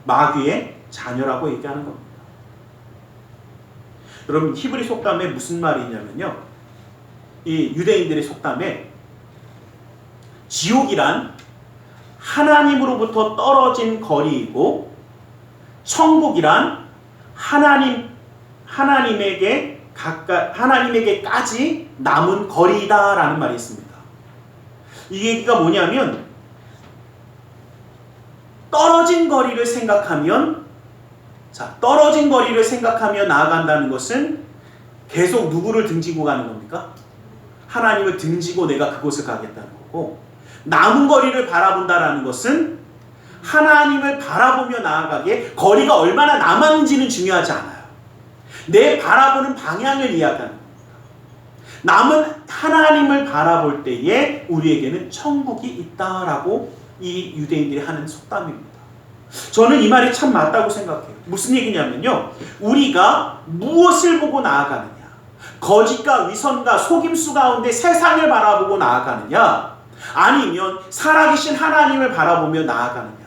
마귀의 자녀라고 얘기하는 겁니다. 여러분, 히브리 속담에 무슨 말이 있냐면요, 이 유대인들의 속담에 지옥이란 하나님으로부터 떨어진 거리이고 천국이란 하나님에게까지 남은 거리다라는 말이 있습니다. 이 얘기가 뭐냐면 떨어진 거리를 생각하며 나아간다는 것은 계속 누구를 등지고 가는 겁니까? 하나님을 등지고 내가 그곳을 가겠다는 거고, 남은 거리를 바라본다라는 것은 하나님을 바라보며 나아가기에 거리가 얼마나 남았는지는 중요하지 않아요. 내 바라보는 방향을 이야기하는 겁니다. 남은 하나님을 바라볼 때에 우리에게는 천국이 있다라고 이 유대인들이 하는 속담입니다. 저는 이 말이 참 맞다고 생각해요. 무슨 얘기냐면요, 우리가 무엇을 보고 나아가느냐, 거짓과 위선과 속임수 가운데 세상을 바라보고 나아가느냐, 아니면 살아계신 하나님을 바라보며 나아가느냐,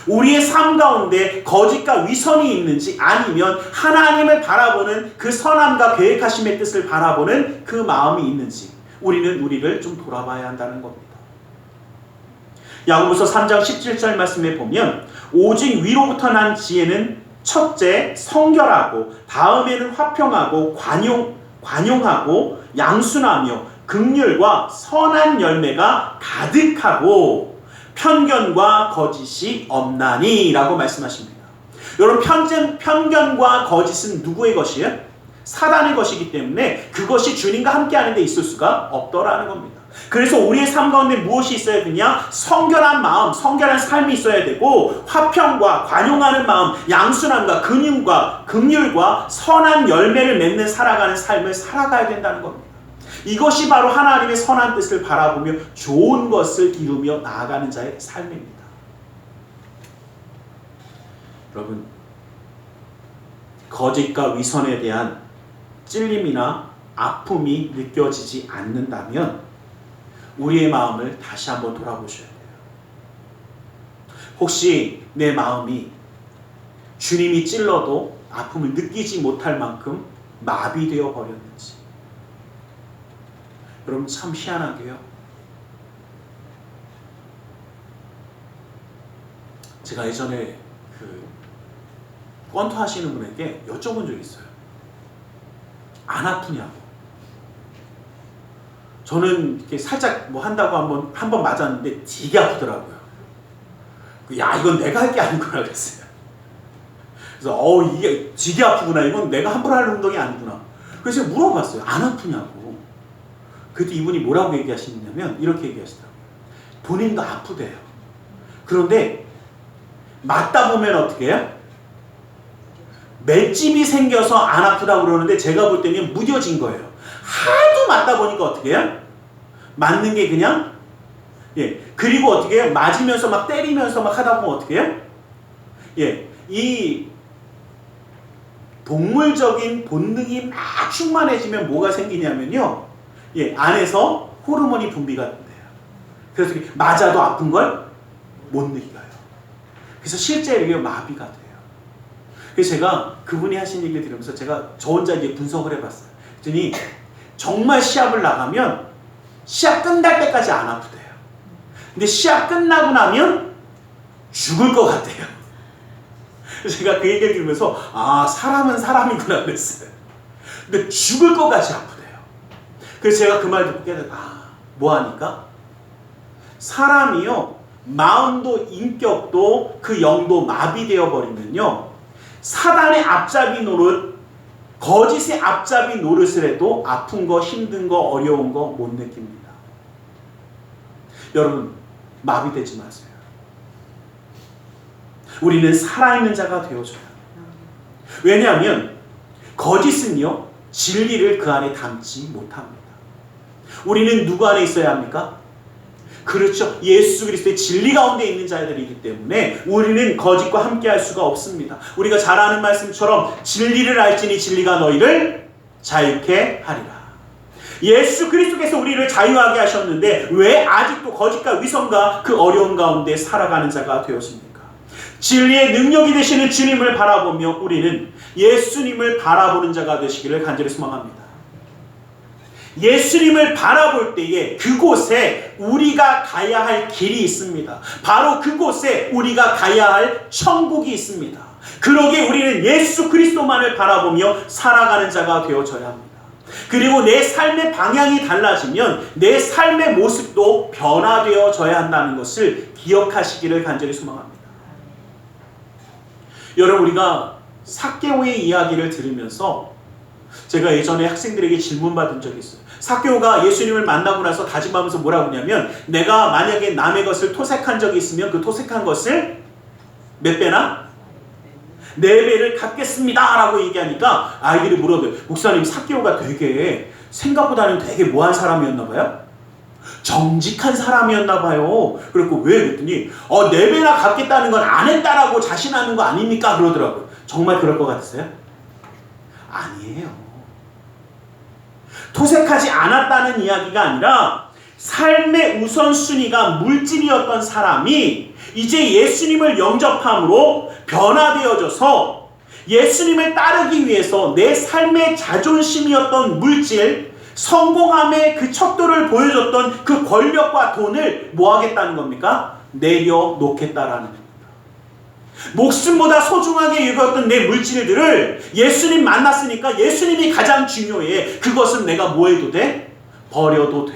우리의 삶 가운데 거짓과 위선이 있는지, 아니면 하나님을 바라보는 그 선함과 계획하심의 뜻을 바라보는 그 마음이 있는지, 우리는 우리를 좀 돌아봐야 한다는 겁니다. 야고보서 3장 17절 말씀에 보면 오직 위로부터 난 지혜는 첫째 성결하고, 다음에는 화평하고 관용하고 양순하며 긍휼과 선한 열매가 가득하고 편견과 거짓이 없나니 라고 말씀하십니다. 여러분, 편견과 거짓은 누구의 것이에요? 사단의 것이기 때문에 그것이 주님과 함께하는 데 있을 수가 없더라는 겁니다. 그래서 우리의 삶 가운데 무엇이 있어야 되냐? 성결한 마음, 성결한 삶이 있어야 되고, 화평과 관용하는 마음, 양순함과 긍휼과 선한 열매를 맺는 살아가는 삶을 살아가야 된다는 겁니다. 이것이 바로 하나님의 선한 뜻을 바라보며 좋은 것을 이루며 나아가는 자의 삶입니다. 여러분, 거짓과 위선에 대한 찔림이나 아픔이 느껴지지 않는다면 우리의 마음을 다시 한번 돌아보셔야 돼요. 혹시 내 마음이 주님이 찔러도 아픔을 느끼지 못할 만큼 마비되어 버렸는지. 여러분, 참 희한하게요, 제가 예전에 권투 하시는 분에게 여쭤본 적이 있어요. 안 아프냐고. 저는 이렇게 살짝 뭐 한다고 한 번 맞았는데 되게 아프더라고요. 야, 이건 내가 할 게 아니구나 그랬어요. 그래서 이게 되게 아프구나. 이건 내가 함부로 할 운동이 아니구나. 그래서 물어봤어요. 안 아프냐고. 그때 이분이 뭐라고 얘기하시냐면 이렇게 얘기하시더라고요. 본인도 아프대요. 그런데 맞다 보면 어떻게 해요? 맷집이 생겨서 안 아프다고 그러는데 제가 볼 때는 무뎌진 거예요. 하도 맞다 보니까 어떻게 해요? 맞는 게 그냥, 그리고 어떻게 해요? 맞으면서 막 때리면서 막 하다 보면 어떻게 해요? 이 동물적인 본능이 막 충만해지면 뭐가 생기냐면요, 안에서 호르몬이 분비가 된대요. 그래서 맞아도 아픈 걸 못 느껴요. 그래서 실제 이게 마비가 돼요. 그래서 제가 그분이 하신 얘기를 들으면서 제가 저 혼자 이제 분석을 해봤어요. 그랬더니 정말 시합을 나가면 시합 끝날 때까지 안 아프대요. 근데 시합 끝나고 나면 죽을 것 같아요. 그래서 제가 그 얘기를 들으면서 사람은 사람이구나 그랬어요. 근데 죽을 것까지 아프대요. 그래서 제가 그 말 듣고 깨달아, 뭐 하니까? 사람이요, 마음도 인격도 그 영도 마비되어 버리면요, 사단의 앞잡이 노릇, 거짓의 앞잡이 노릇을 해도 아픈 거, 힘든 거, 어려운 거 못 느낍니다. 여러분, 마비되지 마세요. 우리는 살아있는 자가 되어줘야 합니다. 왜냐하면 거짓은요, 진리를 그 안에 담지 못합니다. 우리는 누구 안에 있어야 합니까? 그렇죠. 예수 그리스도의 진리 가운데 있는 자들이기 때문에 우리는 거짓과 함께할 수가 없습니다. 우리가 잘 아는 말씀처럼 진리를 알지니 진리가 너희를 자유케 하리라. 예수 그리스도께서 우리를 자유하게 하셨는데 왜 아직도 거짓과 위선과 그 어려운 가운데 살아가는 자가 되었습니까? 진리의 능력이 되시는 주님을 바라보며 우리는 예수님을 바라보는 자가 되시기를 간절히 소망합니다. 예수님을 바라볼 때에 그곳에 우리가 가야 할 길이 있습니다. 바로 그곳에 우리가 가야 할 천국이 있습니다. 그러기에 우리는 예수 그리스도만을 바라보며 살아가는 자가 되어져야 합니다. 그리고 내 삶의 방향이 달라지면 내 삶의 모습도 변화되어져야 한다는 것을 기억하시기를 간절히 소망합니다. 여러분, 우리가 삭개오의 이야기를 들으면서 제가 예전에 학생들에게 질문 받은 적이 있어요. 삭개오가 예수님을 만나고 나서 다짐하면서 뭐라고 하냐면, 내가 만약에 남의 것을 토색한 적이 있으면 그 토색한 것을 몇 배나? 4배를 갚겠습니다 라고 얘기하니까 아이들이 물어요. 목사님, 삭개오가 되게 생각보다는 되게 뭐한 사람이었나 봐요? 정직한 사람이었나 봐요. 그랬고 왜? 그랬더니 4배나 갚겠다는 건 안 했다라고 자신하는 거 아닙니까? 그러더라고요. 정말 그럴 것 같으세요? 아니에요. 토색하지 않았다는 이야기가 아니라 삶의 우선순위가 물질이었던 사람이 이제 예수님을 영접함으로 변화되어져서 예수님을 따르기 위해서 내 삶의 자존심이었던 물질, 성공함의 그 척도를 보여줬던 그 권력과 돈을 뭐 하겠다는 겁니까? 내려놓겠다라는 겁니다. 목숨보다 소중하게 여겼던 내 물질들을 예수님 만났으니까 예수님이 가장 중요해. 그것은 내가 뭐 해도 돼? 버려도 돼.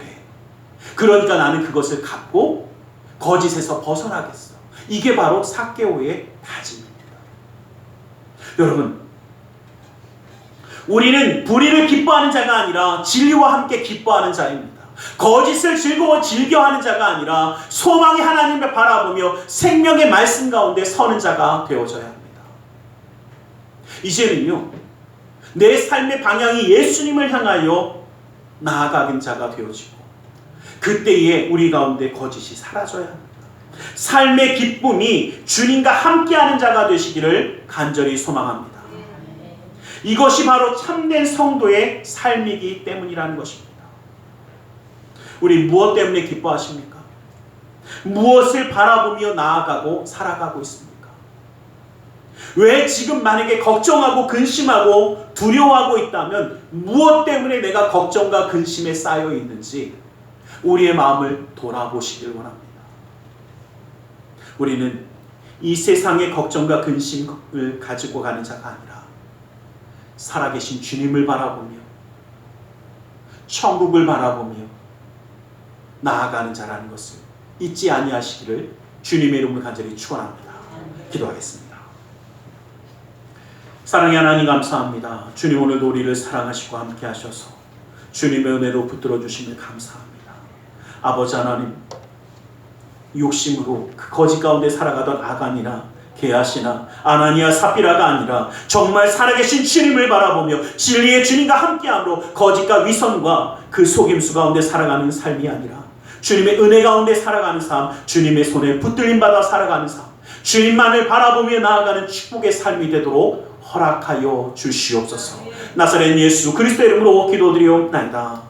그러니까 나는 그것을 갖고 거짓에서 벗어나겠어. 이게 바로 삭개오의 다짐입니다. 여러분, 우리는 불의를 기뻐하는 자가 아니라 진리와 함께 기뻐하는 자입니다. 거짓을 즐거워 즐겨하는 자가 아니라 소망의 하나님을 바라보며 생명의 말씀 가운데 서는 자가 되어져야 합니다. 이제는요, 내 삶의 방향이 예수님을 향하여 나아가는 자가 되어지고, 그때에 우리 가운데 거짓이 사라져야 합니다. 삶의 기쁨이 주님과 함께하는 자가 되시기를 간절히 소망합니다. 이것이 바로 참된 성도의 삶이기 때문이라는 것입니다. 우리 무엇 때문에 기뻐하십니까? 무엇을 바라보며 나아가고 살아가고 있습니까? 왜 지금 만약에 걱정하고 근심하고 두려워하고 있다면 무엇 때문에 내가 걱정과 근심에 쌓여 있는지 우리의 마음을 돌아보시길 원합니다. 우리는 이 세상의 걱정과 근심을 가지고 가는 자가 아니라 살아계신 주님을 바라보며 천국을 바라보며 나아가는 자라는 것을 잊지 아니하시기를 주님의 이름으로 간절히 축원합니다. 기도하겠습니다. 사랑의 하나님 감사합니다. 주님 오늘도 우리를 사랑하시고 함께 하셔서 주님의 은혜로 붙들어 주심을 감사합니다. 아버지 하나님, 욕심으로 그 거짓 가운데 살아가던 아간이나 게하시나 아나니아 삽비라가 아니라 정말 살아계신 주님을 바라보며 진리의 주님과 함께함으로 거짓과 위선과 그 속임수 가운데 살아가는 삶이 아니라 주님의 은혜 가운데 살아가는 삶, 주님의 손에 붙들림 받아 살아가는 삶, 주님만을 바라보며 나아가는 축복의 삶이 되도록 허락하여 주시옵소서. 나사렛 예수 그리스도의 이름으로 기도드리옵나이다. 아멘.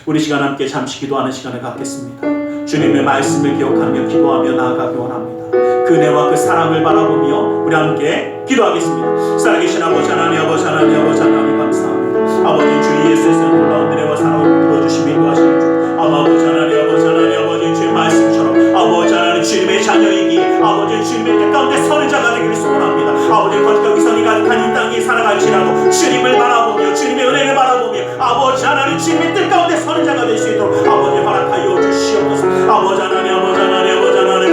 우리 시간 함께 잠시 기도하는 시간을 갖겠습니다. 주님의 말씀을 기억하며 기도하며 나아가기 원합니다. 그 은혜와 그 사랑을 바라보며 우리 함께 기도하겠습니다. 살아계신 아버지 하나님, 아버지 하나님, 아버지 하나님 감사합니다. 아버지 주 예수의 놀라운 은혜와 사랑을 풀어주시며 인도하시는 주 아버지 하나님, 아버지 하나님, 아버지 주의 말씀처럼 아버지 하나님 주님의 자녀이기 아버지 주님의 뜻 가운데 서는 자가 되기를 소원합니다. 아버지 거짓과 위선이 가득한 이 땅에 살아갈지라도 주님을 바라보며 주님의 은혜를 바라보며 아버지 하나님 주님의 뜻 가운데 서는 자가 될 수 있도록 아버지 허락하여 주시옵소서. 아버지 하나님, 아버지 하나님, 아버지 하나님,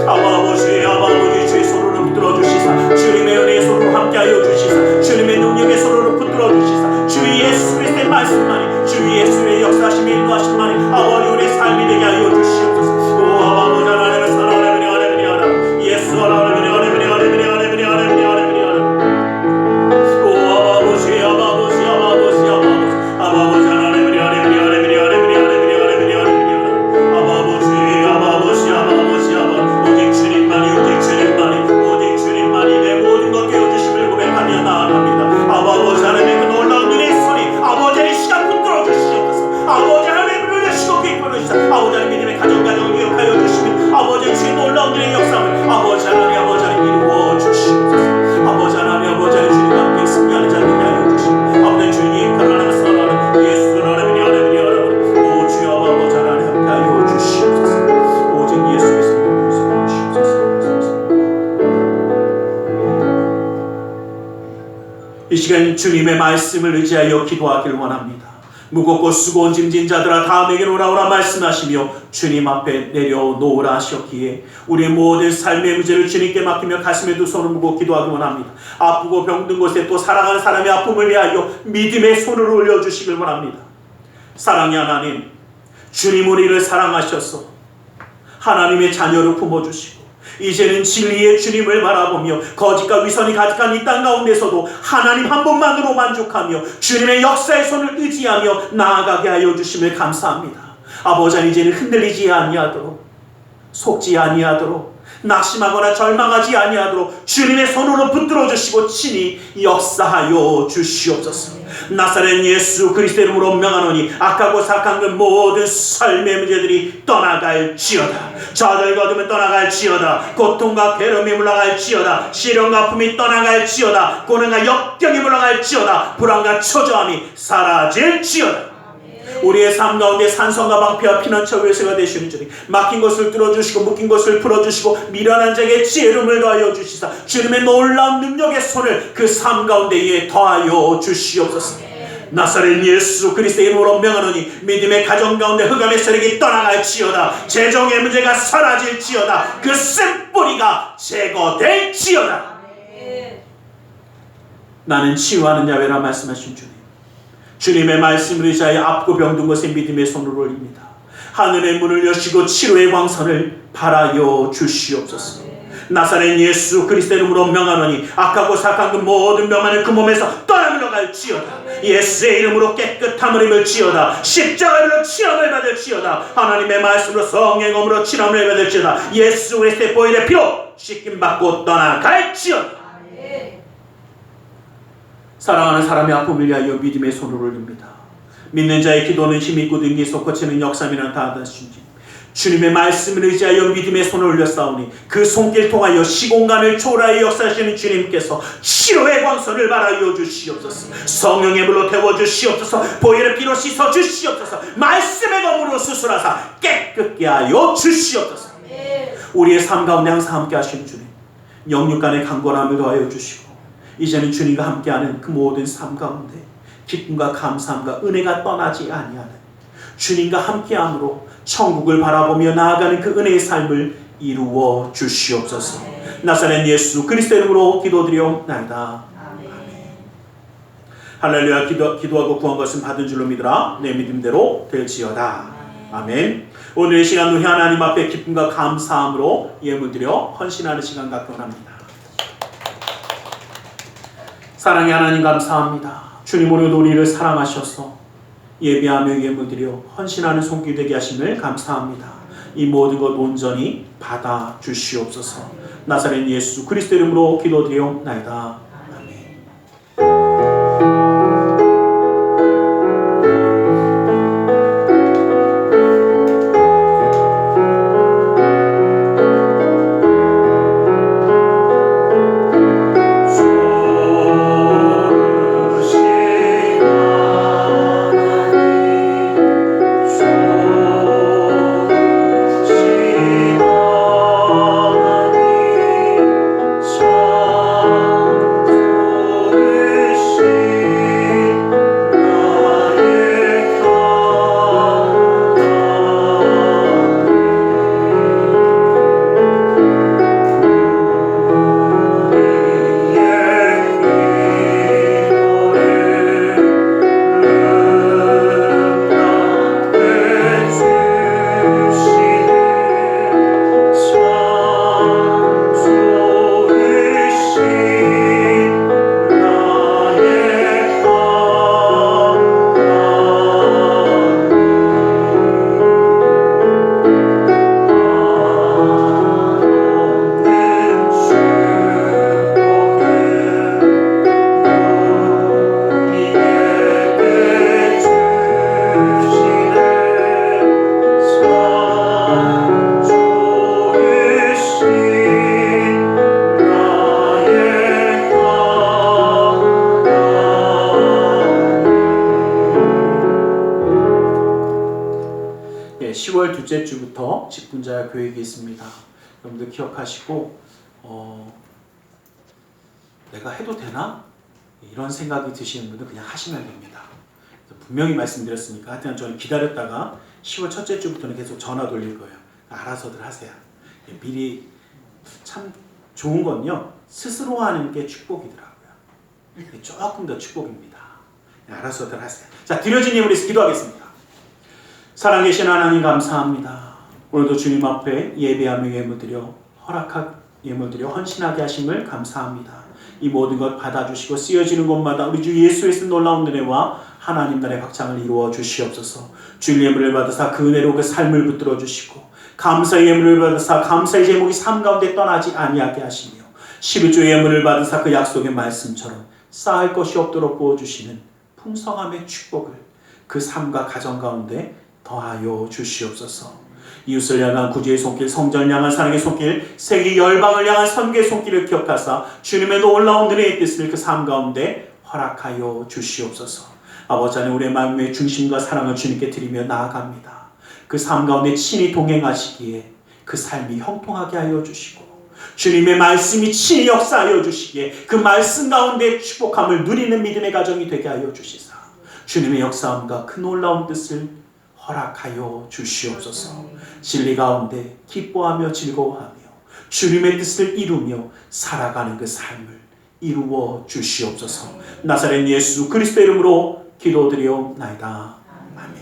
아버지 주의 손으로 붙들어 주시사 주님의 은혜의 손으로 함께하여 주시사 주님의 능력의 손으로 붙들어 주시사 주 예수 그리스도의 말씀만이 주 예수의 역사하심이 인도하심만이 아버지 우리의 삶이 되게 하여 주시옵소서. 오 아버지 하나님의 사랑하는 예수 하나님의 이 시간 주님의 말씀을 의지하여 기도하길 원합니다. 무겁고 수고온 짐진 자들아 다 내게로 오라 말씀하시며 주님 앞에 내려놓으라 하셨기에 우리의 모든 삶의 문제를 주님께 맡기며 가슴에 두 손을 무고 기도하기 원합니다. 아프고 병든 곳에 또 사랑하는 사람의 아픔을 위하여 믿음의 손을 올려주시길 원합니다. 사랑의 하나님, 주님 우리를 사랑하셔서 하나님의 자녀를 품어주시고 이제는 진리의 주님을 바라보며 거짓과 위선이 가득한 이 땅 가운데서도 하나님 한 분만으로 만족하며 주님의 역사의 손을 의지하며 나아가게 하여 주심을 감사합니다. 아버지 이제는 흔들리지 아니하도록 속지 아니하도록 낙심하거나 절망하지 아니하도록 주님의 손으로 붙들어 주시고 친히 역사하여 주시옵소서. 나사렛 예수 그리스도의 이름으로 명하노니 악하고 사악한 그 모든 삶의 문제들이 떠나갈지어다. 좌절과 어둠은 떠나갈지어다. 고통과 괴로움이 물러갈지어다. 시련과 아픔이 떠나갈지어다. 고난과 역경이 물러갈지어다. 불안과 초조함이 사라질지어다. 우리의 삶 가운데 산성과 방패와 피난처 요새가 되시는 주님, 막힌 것을 뚫어주시고 묶인 것을 풀어주시고 미련한 자에게 지혜로움을 더하여 주시사 주님의 놀라운 능력의 손을 그 삶 가운데에 더하여 주시옵소서. 나사렛 예수 그리스도의 이름으로 명하노니 믿음의 가정 가운데 흑암의 세력이 떠나갈지어다. 재정의 문제가 사라질지어다. 그 쓴뿌리가 제거될지어다. 나는 치유하는 야훼라 말씀하신 주님, 주님의 말씀을 의지하여 아프고 병든 것에 믿음의 손을 올립니다. 하늘의 문을 여시고 치료의 광선을 발하여 주시옵소서. 나사렛 예수 그리스도의 이름으로 명하노니 악하고 사악한 그 모든 명하는 그 몸에서 떠나물러갈지어다. 예수의 이름으로 깨끗함을 입을지어다. 십자가로 치함을 받을지어다. 하나님의 말씀으로 성령의 검으로 치함을 받을지어다. 예수 그리스도의 보혈의 피로 씻김받고 떠나갈지어다. 사랑하는 사람의 아픔을 위하여 믿음의 손을 올립니다. 믿는 자의 기도는 힘이 있고 능력이 있어 고치는 역사미는 다 하시니 주님의 말씀을 의지하여 믿음의 손을 올렸사오니 그 손길 통하여 시공간을 초월하여 역사하시는 주님께서 치료의 광선을 발하여 주시옵소서. 성령의 물로 태워주시옵소서. 보혈의 피로 씻어주시옵소서. 말씀의 검으로 수술하사 깨끗게 하여 주시옵소서. 우리의 삶 가운데 항상 함께 하시는 주님, 영육 간의 강건함을 더하여 주시고 이제는 주님과 함께하는 그 모든 삶 가운데 기쁨과 감사함과 은혜가 떠나지 아니하는 주님과 함께함으로 천국을 바라보며 나아가는 그 은혜의 삶을 이루어 주시옵소서. 나사렛 예수 그리스도의 이름으로 기도드리옵나이다. 아멘. 할렐루야. 기도하고 구한 것은 받은 줄로 믿으라. 내 믿음대로 될지어다. 아멘. 오늘 이 시간 우리 하나님 앞에 기쁨과 감사함으로 예물드려 헌신하는 시간 갖고 합니다. 사랑의 하나님 감사합니다. 주님 오늘도 우리를 사랑하셔서 예배하며 예물드려 헌신하는 손길 되게 하심을 감사합니다. 이 모든 것 온전히 받아 주시옵소서. 나사렛 예수 그리스도 이름으로 기도드리옵나이다. 둘째 주부터 직분자 교육이 있습니다. 여러분들 기억하시고 내가 해도 되나? 이런 생각이 드시는 분들 그냥 하시면 됩니다. 분명히 말씀드렸으니까 하여튼 저는 기다렸다가 10월 첫째 주부터는 계속 전화 돌릴 거예요. 알아서들 하세요. 미리 참 좋은 건요, 스스로 하는 게 축복이더라고요. 조금 더 축복입니다. 알아서들 하세요. 자, 드려진 예물에 기도하겠습니다. 살아계신 하나님 감사합니다. 오늘도 주님 앞에 예배하며 예물드려 예물드려 헌신하게 하심을 감사합니다. 이 모든 것 받아주시고 쓰여지는 곳마다 우리 주 예수의 놀라운 은혜와 하나님 나라의 확장을 이루어 주시옵소서. 주의 예물을 받으사 그 은혜로 그 삶을 붙들어 주시고 감사의 예물을 받으사 감사의 제목이 삶 가운데 떠나지 아니하게 하시며 11조의 예물을 받으사 그 약속의 말씀처럼 쌓을 것이 없도록 부어주시는 풍성함의 축복을 그 삶과 가정 가운데 더하여 주시옵소서. 이웃을 향한 구주의 손길, 성전을 향한 사랑의 손길, 세계 열방을 향한 선교의 손길을 기억하사 주님의 놀라운 은혜의 뜻을 그 삶 가운데 허락하여 주시옵소서. 아버지 하나님, 우리의 마음의 중심과 사랑을 주님께 드리며 나아갑니다. 그 삶 가운데 친히 동행하시기에 그 삶이 형통하게 하여 주시고, 주님의 말씀이 친히 역사하여 주시기에 그 말씀 가운데 축복함을 누리는 믿음의 가정이 되게 하여 주시사 주님의 역사함과 그 놀라운 뜻을 허락하여 주시옵소서. 진리 가운데 기뻐하며 즐거워하며 주님의 뜻을 이루며 살아가는 그 삶을 이루어 주시옵소서. 나사렛 예수 그리스도 이름으로 기도드리옵나이다. 아멘.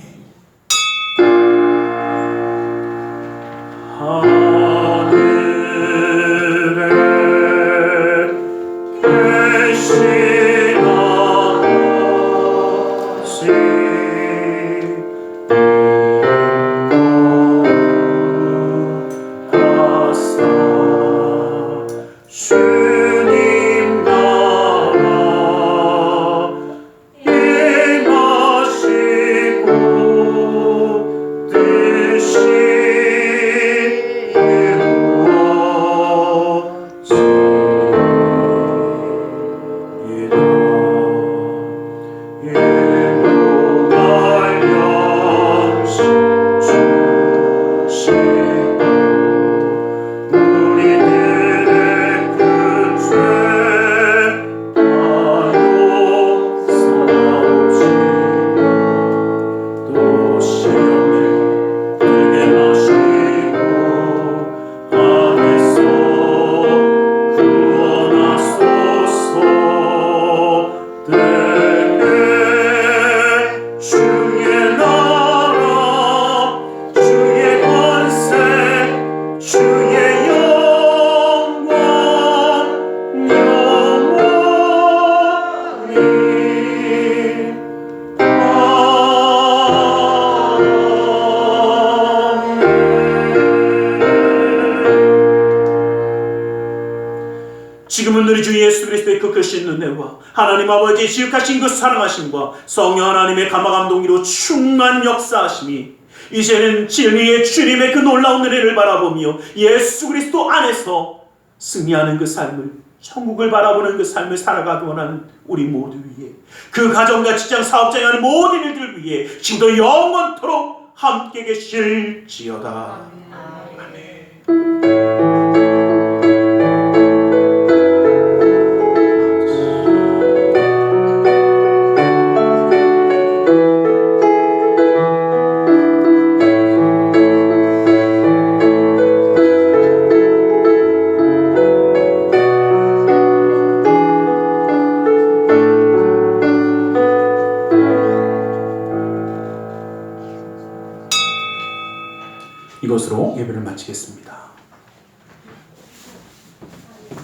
하늘에 계신 아버지, 주님 나라 임하시고 뜻이 지금은 우리 주 예수 그리스도의 그 크신 은혜와 하나님 아버지의 지극하신 그 사랑하심과 성령 하나님의 감화감동으로 충만 역사하심이 이제는 진리의 주님의 그 놀라운 은혜를 바라보며 예수 그리스도 안에서 승리하는 그 삶을, 천국을 바라보는 그 삶을 살아가기 원하는 우리 모두 위에, 그 가정과 직장, 사업장에 하는 모든 일들 위에 지금도 영원토록 함께 계실지어다. 아멘. 이것으로 예배를 마치겠습니다.